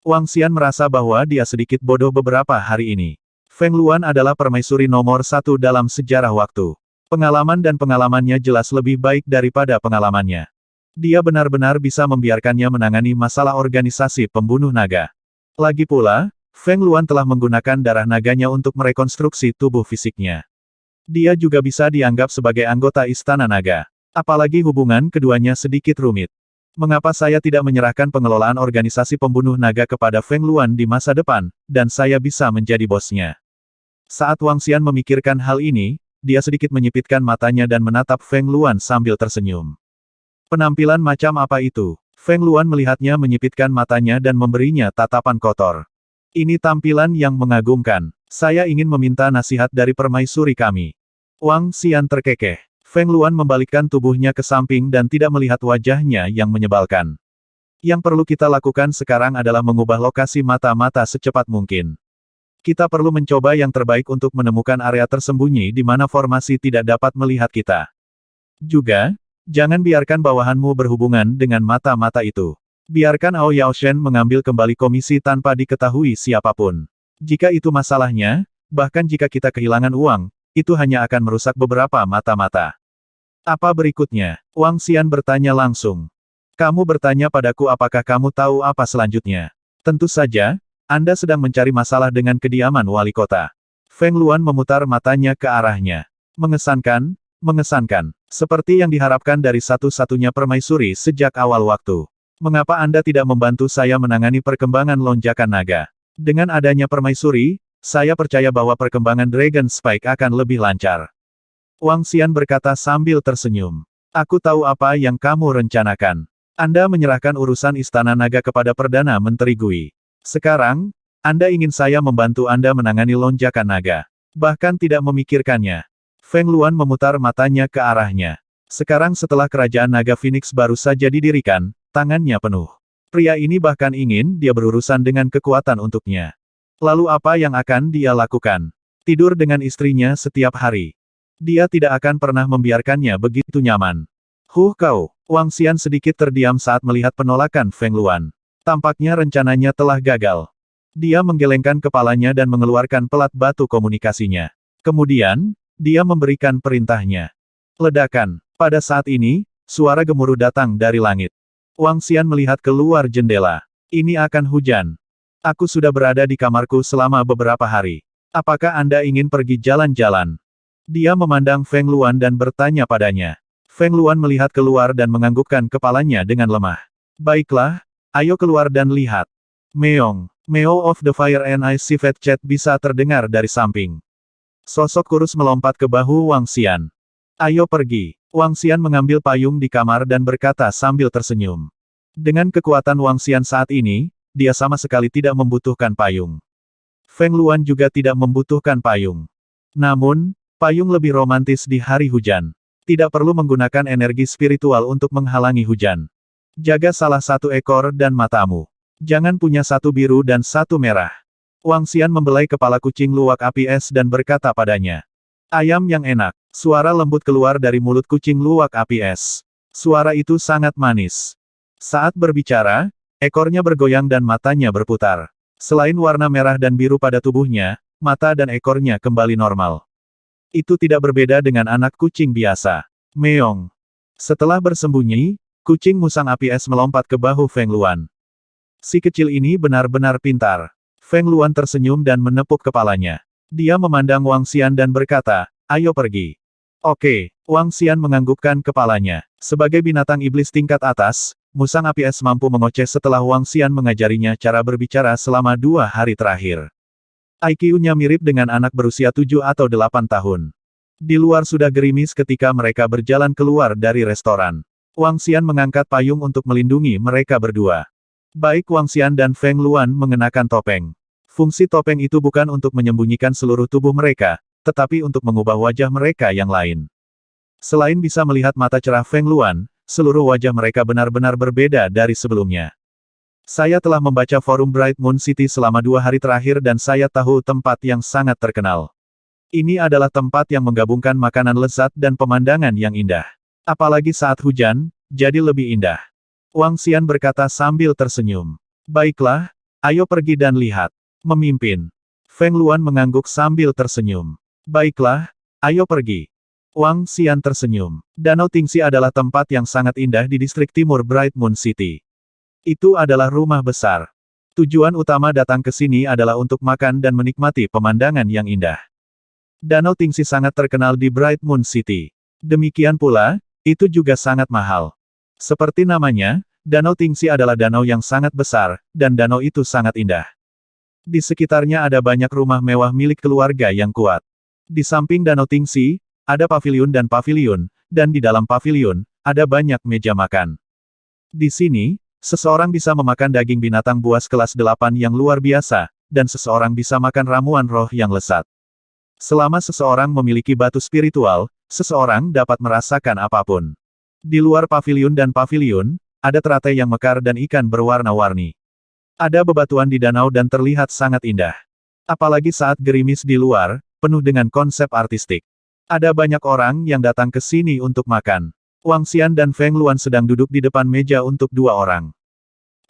Wang Xian merasa bahwa dia sedikit bodoh beberapa hari ini. Feng Luan adalah permaisuri nomor 1 dalam sejarah waktu. Pengalaman dan pengalamannya jelas lebih baik daripada pengalamannya. Dia benar-benar bisa membiarkannya menangani masalah organisasi pembunuh naga. Lagi pula, Feng Luan telah menggunakan darah naganya untuk merekonstruksi tubuh fisiknya. Dia juga bisa dianggap sebagai anggota Istana Naga. Apalagi hubungan keduanya sedikit rumit. Mengapa saya tidak menyerahkan pengelolaan organisasi pembunuh naga kepada Feng Luan di masa depan, dan saya bisa menjadi bosnya? Saat Wang Xian memikirkan hal ini, dia sedikit menyipitkan matanya dan menatap Feng Luan sambil tersenyum. Penampilan macam apa itu? Feng Luan melihatnya menyipitkan matanya dan memberinya tatapan kotor. Ini tampilan yang mengagumkan. Saya ingin meminta nasihat dari permaisuri kami. Wang Xian terkekeh. Feng Luan membalikkan tubuhnya ke samping dan tidak melihat wajahnya yang menyebalkan. Yang perlu kita lakukan sekarang adalah mengubah lokasi mata-mata secepat mungkin. Kita perlu mencoba yang terbaik untuk menemukan area tersembunyi di mana formasi tidak dapat melihat kita. Juga, jangan biarkan bawahanmu berhubungan dengan mata-mata itu. Biarkan Ao Yaoshen mengambil kembali komisi tanpa diketahui siapapun. Jika itu masalahnya, bahkan jika kita kehilangan uang, itu hanya akan merusak beberapa mata-mata. Apa berikutnya? Wang Xian bertanya langsung. Kamu bertanya padaku apakah kamu tahu apa selanjutnya? Tentu saja, Anda sedang mencari masalah dengan kediaman wali kota. Feng Luan memutar matanya ke arahnya. Mengesankan, mengesankan. Seperti yang diharapkan dari satu-satunya permaisuri sejak awal waktu. Mengapa Anda tidak membantu saya menangani perkembangan lonjakan naga? Dengan adanya permaisuri, saya percaya bahwa perkembangan Dragon Spike akan lebih lancar. Wang Xian berkata sambil tersenyum. Aku tahu apa yang kamu rencanakan. Anda menyerahkan urusan Istana Naga kepada Perdana Menteri Gui. Sekarang, Anda ingin saya membantu Anda menangani lonjakan naga. Bahkan tidak memikirkannya. Feng Luan memutar matanya ke arahnya. Sekarang setelah kerajaan naga Phoenix baru saja didirikan, tangannya penuh. Pria ini bahkan ingin dia berurusan dengan kekuatan untuknya. Lalu apa yang akan dia lakukan? Tidur dengan istrinya setiap hari. Dia tidak akan pernah membiarkannya begitu nyaman. Kau. Wang Xian sedikit terdiam saat melihat penolakan Feng Luan. Tampaknya rencananya telah gagal. Dia menggelengkan kepalanya dan mengeluarkan pelat batu komunikasinya. Kemudian, dia memberikan perintahnya. Ledakan. Pada saat ini, suara gemuruh datang dari langit. Wang Xian melihat keluar jendela. Ini akan hujan. Aku sudah berada di kamarku selama beberapa hari. Apakah Anda ingin pergi jalan-jalan? Dia memandang Feng Luan dan bertanya padanya. Feng Luan melihat keluar dan menganggukkan kepalanya dengan lemah. Baiklah, ayo keluar dan lihat. Meong. Meo of the Fire and Ice Civet Chat bisa terdengar dari samping. Sosok kurus melompat ke bahu Wang Xian. Ayo pergi. Wang Xian mengambil payung di kamar dan berkata sambil tersenyum. Dengan kekuatan Wang Xian saat ini, dia sama sekali tidak membutuhkan payung. Feng Luan juga tidak membutuhkan payung. Namun, payung lebih romantis di hari hujan. Tidak perlu menggunakan energi spiritual untuk menghalangi hujan. Jaga salah satu ekor dan matamu. Jangan punya satu biru dan satu merah. Wang Xian membelai kepala kucing luwak api es dan berkata padanya. Ayam yang enak. Suara lembut keluar dari mulut kucing luwak api es. Suara itu sangat manis. Saat berbicara, ekornya bergoyang dan matanya berputar. Selain warna merah dan biru pada tubuhnya, mata dan ekornya kembali normal. Itu tidak berbeda dengan anak kucing biasa. Meong. Setelah bersembunyi, kucing musang api es melompat ke bahu Feng Luan. Si kecil ini benar-benar pintar. Feng Luan tersenyum dan menepuk kepalanya. Dia memandang Wang Xian dan berkata, ayo pergi. Oke, Wang Xian menganggukkan kepalanya. Sebagai binatang iblis tingkat atas, musang api es mampu mengoceh setelah Wang Xian mengajarinya cara berbicara selama 2 hari terakhir. IQ-nya mirip dengan anak berusia 7 atau 8 tahun. Di luar sudah gerimis ketika mereka berjalan keluar dari restoran. Wang Xian mengangkat payung untuk melindungi mereka berdua. Baik Wang Xian dan Feng Luan mengenakan topeng. Fungsi topeng itu bukan untuk menyembunyikan seluruh tubuh mereka, tetapi untuk mengubah wajah mereka yang lain. Selain bisa melihat mata cerah Feng Luan, seluruh wajah mereka benar-benar berbeda dari sebelumnya. Saya telah membaca forum Bright Moon City selama 2 hari terakhir dan saya tahu tempat yang sangat terkenal. Ini adalah tempat yang menggabungkan makanan lezat dan pemandangan yang indah. Apalagi saat hujan, jadi lebih indah. Wang Xian berkata sambil tersenyum. Baiklah, ayo pergi dan lihat. Memimpin. Feng Luan mengangguk sambil tersenyum. Baiklah, ayo pergi. Wang Xian tersenyum. Danau Tingxi adalah tempat yang sangat indah di distrik timur Bright Moon City. Itu adalah rumah besar. Tujuan utama datang ke sini adalah untuk makan dan menikmati pemandangan yang indah. Danau Tingxi sangat terkenal di Bright Moon City. Demikian pula, itu juga sangat mahal. Seperti namanya, Danau Tingxi adalah danau yang sangat besar, dan danau itu sangat indah. Di sekitarnya ada banyak rumah mewah milik keluarga yang kuat. Di samping Danau Tingxi, ada paviliun, dan di dalam paviliun, ada banyak meja makan. Di sini, seseorang bisa memakan daging binatang buas kelas 8 yang luar biasa, dan seseorang bisa makan ramuan roh yang lezat. Selama seseorang memiliki batu spiritual, seseorang dapat merasakan apapun. Di luar paviliun, ada teratai yang mekar dan ikan berwarna-warni. Ada bebatuan di danau dan terlihat sangat indah. Apalagi saat gerimis di luar, penuh dengan konsep artistik. Ada banyak orang yang datang ke sini untuk makan. Wang Xian dan Feng Luan sedang duduk di depan meja untuk 2 orang.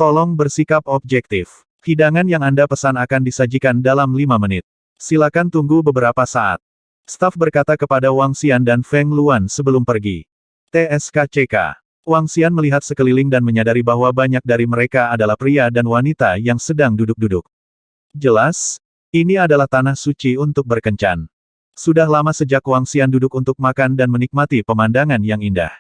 Tolong bersikap objektif. Hidangan yang Anda pesan akan disajikan dalam 5 menit. Silakan tunggu beberapa saat. Staf berkata kepada Wang Xian dan Feng Luan sebelum pergi. TSKCK. Wang Xian melihat sekeliling dan menyadari bahwa banyak dari mereka adalah pria dan wanita yang sedang duduk-duduk. Jelas, ini adalah tanah suci untuk berkencan. Sudah lama sejak Wang Xian duduk untuk makan dan menikmati pemandangan yang indah.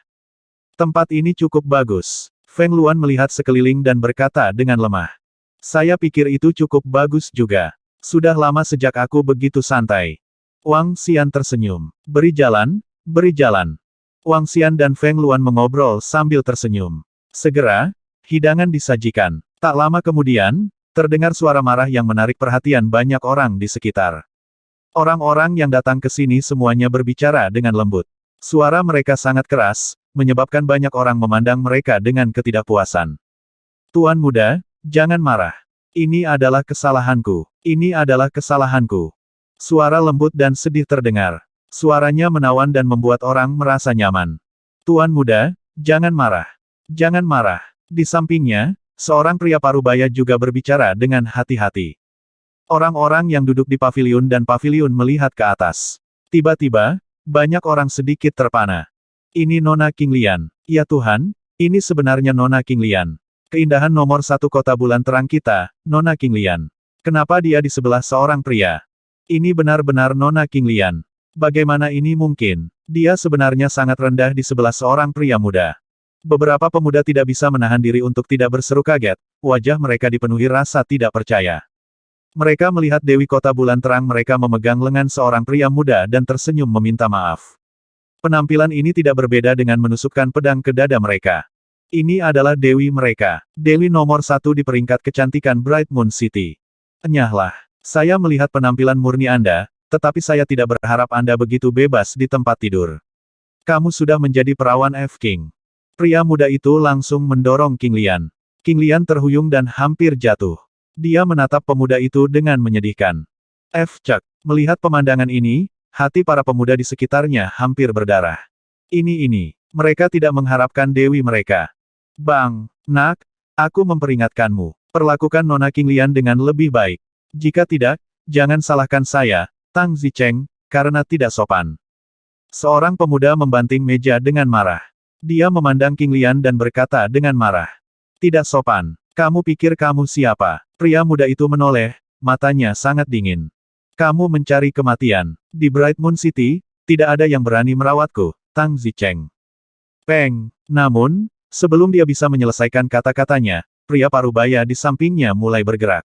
Tempat ini cukup bagus. Feng Luan melihat sekeliling dan berkata dengan lemah. Saya pikir itu cukup bagus juga. Sudah lama sejak aku begitu santai. Wang Xian tersenyum. Beri jalan, beri jalan. Wang Xian dan Feng Luan mengobrol sambil tersenyum. Segera, hidangan disajikan. Tak lama kemudian, terdengar suara marah yang menarik perhatian banyak orang di sekitar. Orang-orang yang datang ke sini semuanya berbicara dengan lembut. Suara mereka sangat keras, menyebabkan banyak orang memandang mereka dengan ketidakpuasan. Tuan muda, jangan marah. Ini adalah kesalahanku. Ini adalah kesalahanku. Suara lembut dan sedih terdengar. Suaranya menawan dan membuat orang merasa nyaman. Tuan muda, jangan marah. Jangan marah. Di sampingnya, seorang pria parubaya juga berbicara dengan hati-hati. Orang-orang yang duduk di paviliun dan paviliun melihat ke atas. Tiba-tiba, banyak orang sedikit terpana. Ini Nona King Lian. Ya Tuhan, ini sebenarnya Nona King Lian. Keindahan nomor satu kota bulan terang kita, Nona King Lian. Kenapa dia di sebelah seorang pria? Ini benar-benar Nona King Lian. Bagaimana ini mungkin? Dia sebenarnya sangat rendah di sebelah seorang pria muda. Beberapa pemuda tidak bisa menahan diri untuk tidak berseru kaget, wajah mereka dipenuhi rasa tidak percaya. Mereka melihat Dewi Kota Bulan Terang mereka memegang lengan seorang pria muda dan tersenyum meminta maaf. Penampilan ini tidak berbeda dengan menusukkan pedang ke dada mereka. Ini adalah Dewi mereka. Dewi nomor satu di peringkat kecantikan Bright Moon City. Enyahlah. Saya melihat penampilan murni Anda, tetapi saya tidak berharap Anda begitu bebas di tempat tidur. Kamu sudah menjadi perawan F. King. Pria muda itu langsung mendorong King Lian. King Lian terhuyung dan hampir jatuh. Dia menatap pemuda itu dengan menyedihkan. F. Chuck, melihat pemandangan ini, hati para pemuda di sekitarnya hampir berdarah. Ini, mereka tidak mengharapkan dewi mereka. Bang, nak, aku memperingatkanmu. Perlakukan Nona King Lian dengan lebih baik. Jika tidak, jangan salahkan saya, Tang Zicheng, karena tidak sopan. Seorang pemuda membanting meja dengan marah. Dia memandang King Lian dan berkata dengan marah. Tidak sopan. Kamu pikir kamu siapa? Pria muda itu menoleh, matanya sangat dingin. Kamu mencari kematian. Di Bright Moon City, tidak ada yang berani merawatku, Tang Zicheng. Peng. Namun, sebelum dia bisa menyelesaikan kata-katanya, pria parubaya di sampingnya mulai bergerak.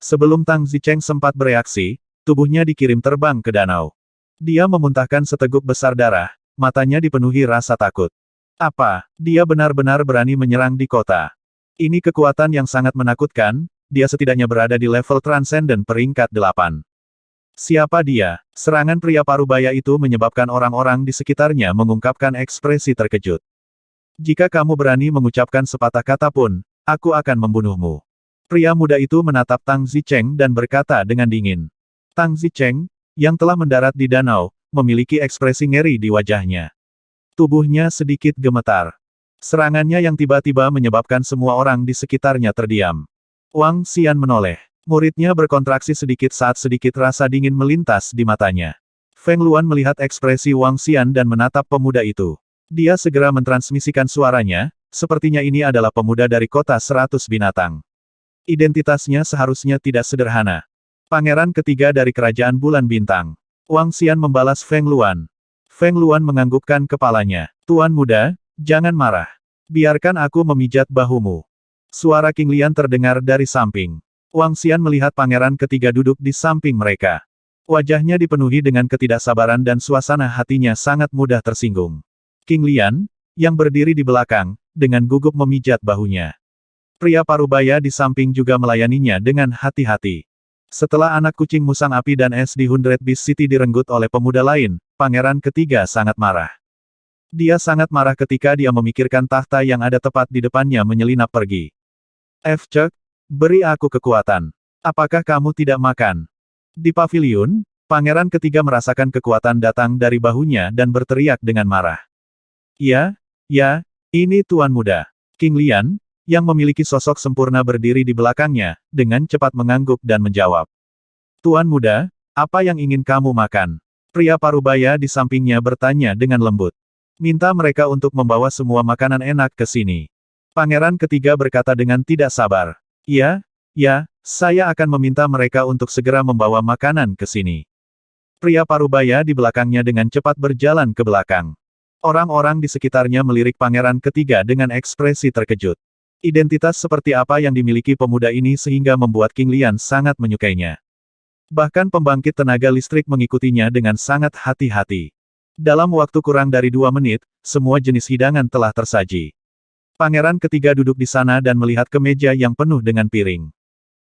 Sebelum Tang Zicheng sempat bereaksi, tubuhnya dikirim terbang ke danau. Dia memuntahkan seteguk besar darah, matanya dipenuhi rasa takut. Apa? Dia benar-benar berani menyerang di kota. Ini kekuatan yang sangat menakutkan, dia setidaknya berada di level transcendent peringkat 8. Siapa dia? Serangan pria parubaya itu menyebabkan orang-orang di sekitarnya mengungkapkan ekspresi terkejut. Jika kamu berani mengucapkan sepatah kata pun, aku akan membunuhmu. Pria muda itu menatap Tang Zicheng dan berkata dengan dingin. Tang Zicheng, yang telah mendarat di danau, memiliki ekspresi ngeri di wajahnya. Tubuhnya sedikit gemetar. Serangannya yang tiba-tiba menyebabkan semua orang di sekitarnya terdiam. Wang Xian menoleh. Muridnya berkontraksi sedikit saat sedikit rasa dingin melintas di matanya. Feng Luan melihat ekspresi Wang Xian dan menatap pemuda itu. Dia segera mentransmisikan suaranya, sepertinya ini adalah pemuda dari kota 100 binatang. Identitasnya seharusnya tidak sederhana. Pangeran ketiga dari Kerajaan Bulan Bintang. Wang Xian membalas Feng Luan. Feng Luan menganggukkan kepalanya. Tuan muda, jangan marah. Biarkan aku memijat bahumu. Suara King Lian terdengar dari samping. Wang Xian melihat pangeran ketiga duduk di samping mereka. Wajahnya dipenuhi dengan ketidaksabaran dan suasana hatinya sangat mudah tersinggung. King Lian, yang berdiri di belakang, dengan gugup memijat bahunya. Pria parubaya di samping juga melayaninya dengan hati-hati. Setelah anak kucing musang api dan es di Hundred Beast City direnggut oleh pemuda lain, pangeran ketiga sangat marah. Dia sangat marah ketika dia memikirkan tahta yang ada tepat di depannya menyelinap pergi. F. Chuck, beri aku kekuatan. Apakah kamu tidak makan? Di paviliun, pangeran ketiga merasakan kekuatan datang dari bahunya dan berteriak dengan marah. Ya, ini tuan muda. King Lian, yang memiliki sosok sempurna berdiri di belakangnya, dengan cepat mengangguk dan menjawab. Tuan muda, apa yang ingin kamu makan? Pria parubaya di sampingnya bertanya dengan lembut. Minta mereka untuk membawa semua makanan enak ke sini. Pangeran ketiga berkata dengan tidak sabar. Ya, saya akan meminta mereka untuk segera membawa makanan ke sini. Pria parubaya di belakangnya dengan cepat berjalan ke belakang. Orang-orang di sekitarnya melirik pangeran ketiga dengan ekspresi terkejut. Identitas seperti apa yang dimiliki pemuda ini sehingga membuat King Lian sangat menyukainya. Bahkan pembangkit tenaga listrik mengikutinya dengan sangat hati-hati. Dalam waktu kurang dari 2 menit, semua jenis hidangan telah tersaji. Pangeran ketiga duduk di sana dan melihat ke meja yang penuh dengan piring.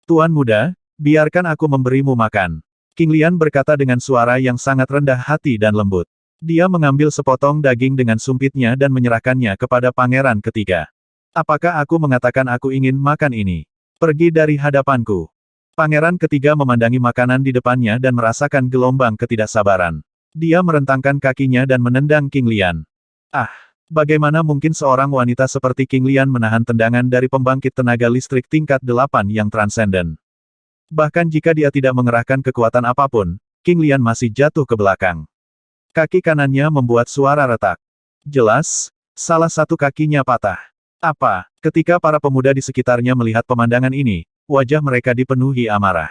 Tuan muda, biarkan aku memberimu makan. King Lian berkata dengan suara yang sangat rendah hati dan lembut. Dia mengambil sepotong daging dengan sumpitnya dan menyerahkannya kepada pangeran ketiga. Apakah aku mengatakan aku ingin makan ini? Pergi dari hadapanku. Pangeran ketiga memandangi makanan di depannya dan merasakan gelombang ketidaksabaran. Dia merentangkan kakinya dan menendang King Lian. Ah, bagaimana mungkin seorang wanita seperti King Lian menahan tendangan dari pembangkit tenaga listrik tingkat 8 yang transenden? Bahkan jika dia tidak mengerahkan kekuatan apapun, King Lian masih jatuh ke belakang. Kaki kanannya membuat suara retak. Jelas, salah satu kakinya patah. Apa? Ketika para pemuda di sekitarnya melihat pemandangan ini, wajah mereka dipenuhi amarah.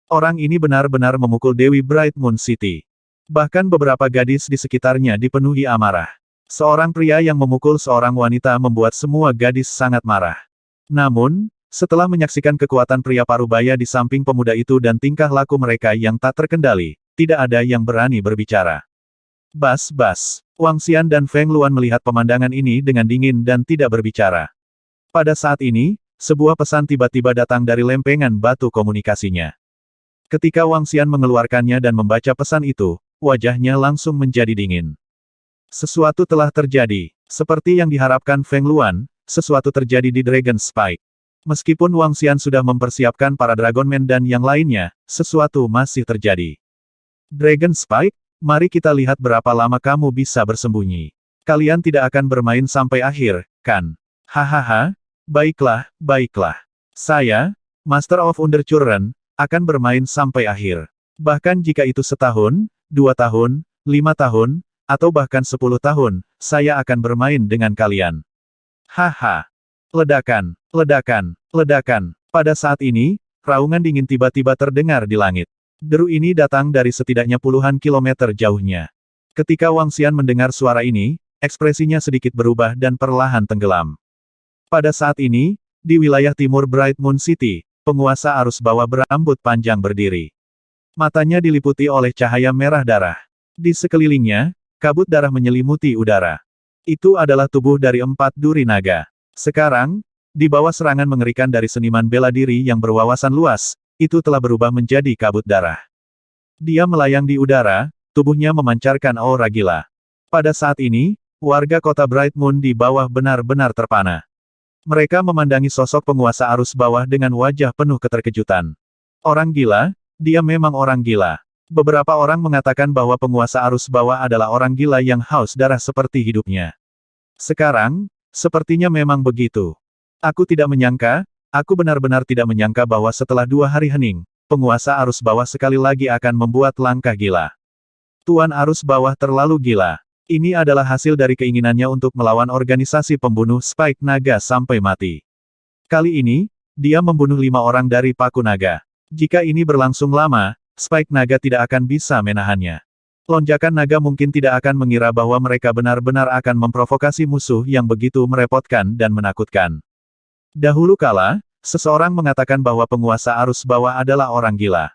Orang ini benar-benar memukul Dewi Bright Moon City. Bahkan beberapa gadis di sekitarnya dipenuhi amarah. Seorang pria yang memukul seorang wanita membuat semua gadis sangat marah. Namun, setelah menyaksikan kekuatan pria parubaya di samping pemuda itu dan tingkah laku mereka yang tak terkendali, tidak ada yang berani berbicara. Bas. Wang Xian dan Feng Luan melihat pemandangan ini dengan dingin dan tidak berbicara. Pada saat ini, sebuah pesan tiba-tiba datang dari lempengan batu komunikasinya. Ketika Wang Xian mengeluarkannya dan membaca pesan itu, wajahnya langsung menjadi dingin. Sesuatu telah terjadi. Seperti yang diharapkan Feng Luan, sesuatu terjadi di Dragon Spike. Meskipun Wang Xian sudah mempersiapkan para Dragonman dan yang lainnya, sesuatu masih terjadi. Dragon Spike, mari kita lihat berapa lama kamu bisa bersembunyi. Kalian tidak akan bermain sampai akhir, kan? Hahaha, baiklah. Saya, Master of Under Children, akan bermain sampai akhir. Bahkan jika itu setahun, 2 tahun, 5 tahun, atau bahkan 10 tahun, saya akan bermain dengan kalian. Haha. Ledakan. Pada saat ini, raungan dingin tiba-tiba terdengar di langit. Deru ini datang dari setidaknya puluhan kilometer jauhnya. Ketika Wang Xian mendengar suara ini, ekspresinya sedikit berubah dan perlahan tenggelam. Pada saat ini, di wilayah timur Bright Moon City, penguasa arus bawah berambut panjang berdiri. Matanya diliputi oleh cahaya merah darah. Di sekelilingnya, kabut darah menyelimuti udara. Itu adalah tubuh dari 4 duri naga. Sekarang, di bawah serangan mengerikan dari seniman bela diri yang berwawasan luas, itu telah berubah menjadi kabut darah. Dia melayang di udara, tubuhnya memancarkan aura gila. Pada saat ini, warga kota Bright Moon di bawah benar-benar terpana. Mereka memandangi sosok penguasa arus bawah dengan wajah penuh keterkejutan. Orang gila, dia memang orang gila. Beberapa orang mengatakan bahwa penguasa arus bawah adalah orang gila yang haus darah seperti hidupnya. Sekarang, sepertinya memang begitu. Aku tidak menyangka, aku benar-benar tidak menyangka bahwa setelah 2 hari hening, penguasa arus bawah sekali lagi akan membuat langkah gila. Tuan arus bawah terlalu gila. Ini adalah hasil dari keinginannya untuk melawan organisasi pembunuh Spike Naga sampai mati. Kali ini, dia membunuh 5 orang dari Paku Naga. Jika ini berlangsung lama, Spike Naga tidak akan bisa menahannya. Lonjakan naga mungkin tidak akan mengira bahwa mereka benar-benar akan memprovokasi musuh yang begitu merepotkan dan menakutkan. Dahulu kala, seseorang mengatakan bahwa penguasa arus bawah adalah orang gila.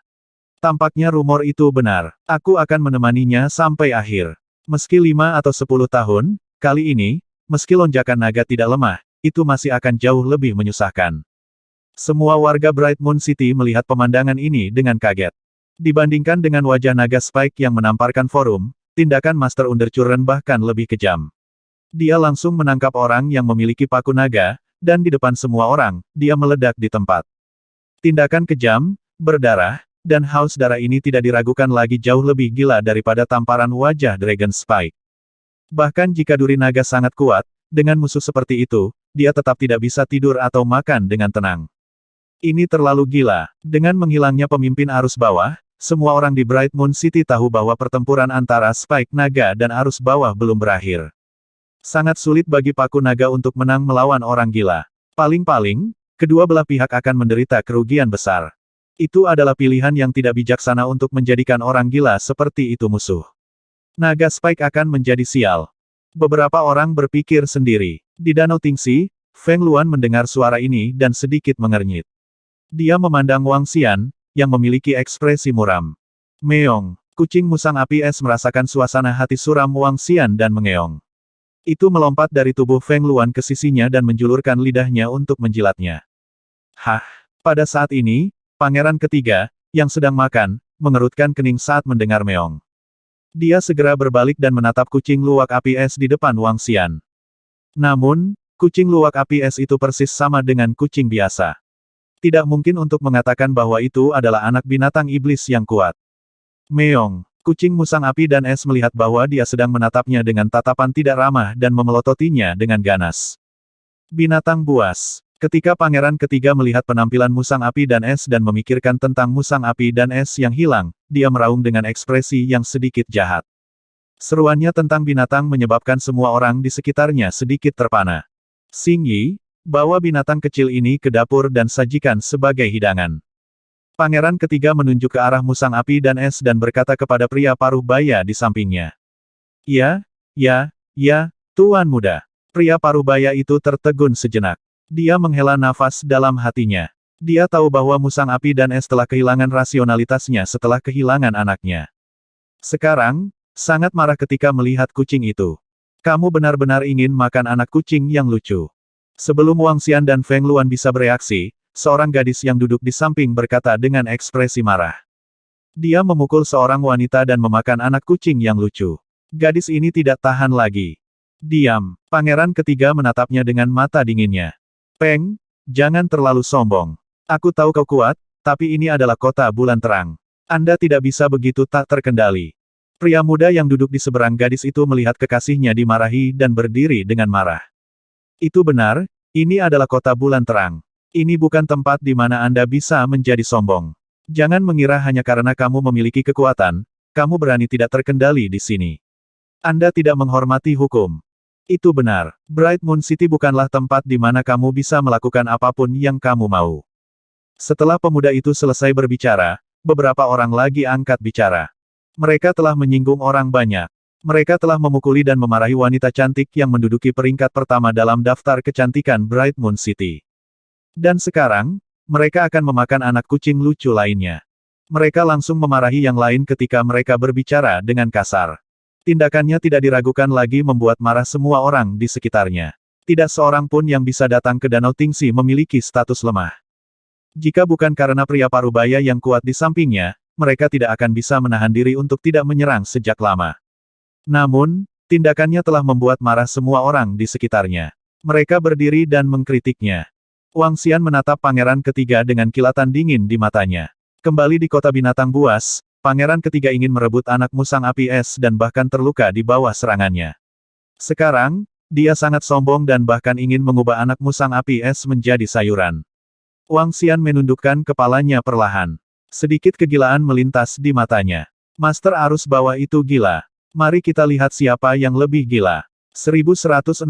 Tampaknya rumor itu benar. Aku akan menemaninya sampai akhir. Meski 5 atau 10 tahun, kali ini, meski lonjakan naga tidak lemah, itu masih akan jauh lebih menyusahkan. Semua warga Bright Moon City melihat pemandangan ini dengan kaget. Dibandingkan dengan wajah naga Spike yang menamparkan forum, tindakan Master Undercurrent bahkan lebih kejam. Dia langsung menangkap orang yang memiliki paku naga, dan di depan semua orang, dia meledak di tempat. Tindakan kejam, berdarah, dan haus darah ini tidak diragukan lagi jauh lebih gila daripada tamparan wajah Dragon Spike. Bahkan jika duri naga sangat kuat, dengan musuh seperti itu, dia tetap tidak bisa tidur atau makan dengan tenang. Ini terlalu gila. Dengan menghilangnya pemimpin arus bawah, semua orang di Bright Moon City tahu bahwa pertempuran antara Spike Naga dan arus bawah belum berakhir. Sangat sulit bagi Paku Naga untuk menang melawan orang gila. Paling-paling, kedua belah pihak akan menderita kerugian besar. Itu adalah pilihan yang tidak bijaksana untuk menjadikan orang gila seperti itu musuh. Naga Spike akan menjadi sial. Beberapa orang berpikir sendiri. Di Danau Tingsi, Feng Luan mendengar suara ini dan sedikit mengernyit. Dia memandang Wang Xian, yang memiliki ekspresi muram. Meong, Kucing musang api es merasakan suasana hati suram Wang Xian dan mengeong. Itu melompat dari tubuh Feng Luan ke sisinya dan menjulurkan lidahnya untuk menjilatnya. Hah! Pada saat ini, pangeran ketiga, yang sedang makan, mengerutkan kening saat mendengar meong. Dia segera berbalik dan menatap kucing luwak api es di depan Wang Xian. Namun, kucing luwak api es itu persis sama dengan kucing biasa. Tidak mungkin untuk mengatakan bahwa itu adalah anak binatang iblis yang kuat. Meong, kucing musang api dan es melihat bahwa dia sedang menatapnya dengan tatapan tidak ramah dan memelototinya dengan ganas. Binatang buas. Ketika pangeran ketiga melihat penampilan musang api dan es dan memikirkan tentang musang api dan es yang hilang, dia meraung dengan ekspresi yang sedikit jahat. Seruannya tentang binatang menyebabkan semua orang di sekitarnya sedikit terpana. Xing Yi, bawa binatang kecil ini ke dapur dan sajikan sebagai hidangan. Pangeran ketiga menunjuk ke arah musang api dan es dan berkata kepada pria paruh baya di sampingnya. Ya, Tuan Muda. Pria paruh baya itu tertegun sejenak. Dia menghela nafas dalam hatinya. Dia tahu bahwa musang api dan es telah kehilangan rasionalitasnya setelah kehilangan anaknya. Sekarang, sangat marah ketika melihat kucing itu. Kamu benar-benar ingin makan anak kucing yang lucu. Sebelum Wang Xian dan Feng Luan bisa bereaksi, seorang gadis yang duduk di samping berkata dengan ekspresi marah. Dia memukul seorang wanita dan memakan anak kucing yang lucu. Gadis ini tidak tahan lagi. Diam. Pangeran ketiga menatapnya dengan mata dinginnya. Peng, jangan terlalu sombong. Aku tahu kau kuat, tapi ini adalah kota bulan terang. Anda tidak bisa begitu tak terkendali. Pria muda yang duduk di seberang gadis itu melihat kekasihnya dimarahi dan berdiri dengan marah. Itu benar, ini adalah kota bulan terang. Ini bukan tempat di mana Anda bisa menjadi sombong. Jangan mengira hanya karena kamu memiliki kekuatan, kamu berani tidak terkendali di sini. Anda tidak menghormati hukum. Itu benar, Bright Moon City bukanlah tempat di mana kamu bisa melakukan apapun yang kamu mau. Setelah pemuda itu selesai berbicara, beberapa orang lagi angkat bicara. Mereka telah menyinggung orang banyak. Mereka telah memukuli dan memarahi wanita cantik yang menduduki peringkat pertama dalam daftar kecantikan Bright Moon City. Dan sekarang, mereka akan memakan anak kucing lucu lainnya. Mereka langsung memarahi yang lain ketika mereka berbicara dengan kasar. Tindakannya tidak diragukan lagi membuat marah semua orang di sekitarnya. Tidak seorang pun yang bisa datang ke Danau Tingsi memiliki status lemah. Jika bukan karena pria parubaya yang kuat di sampingnya, mereka tidak akan bisa menahan diri untuk tidak menyerang sejak lama. Namun, tindakannya telah membuat marah semua orang di sekitarnya. Mereka berdiri dan mengkritiknya. Wang Xian menatap pangeran ketiga dengan kilatan dingin di matanya. Kembali di kota binatang buas, pangeran ketiga ingin merebut anak musang api es dan bahkan terluka di bawah serangannya. Sekarang, dia sangat sombong dan bahkan ingin mengubah anak musang api es menjadi sayuran. Wang Xian menundukkan kepalanya perlahan. Sedikit kegilaan melintas di matanya. Master arus bawah itu gila. Mari kita lihat siapa yang lebih gila. 1160.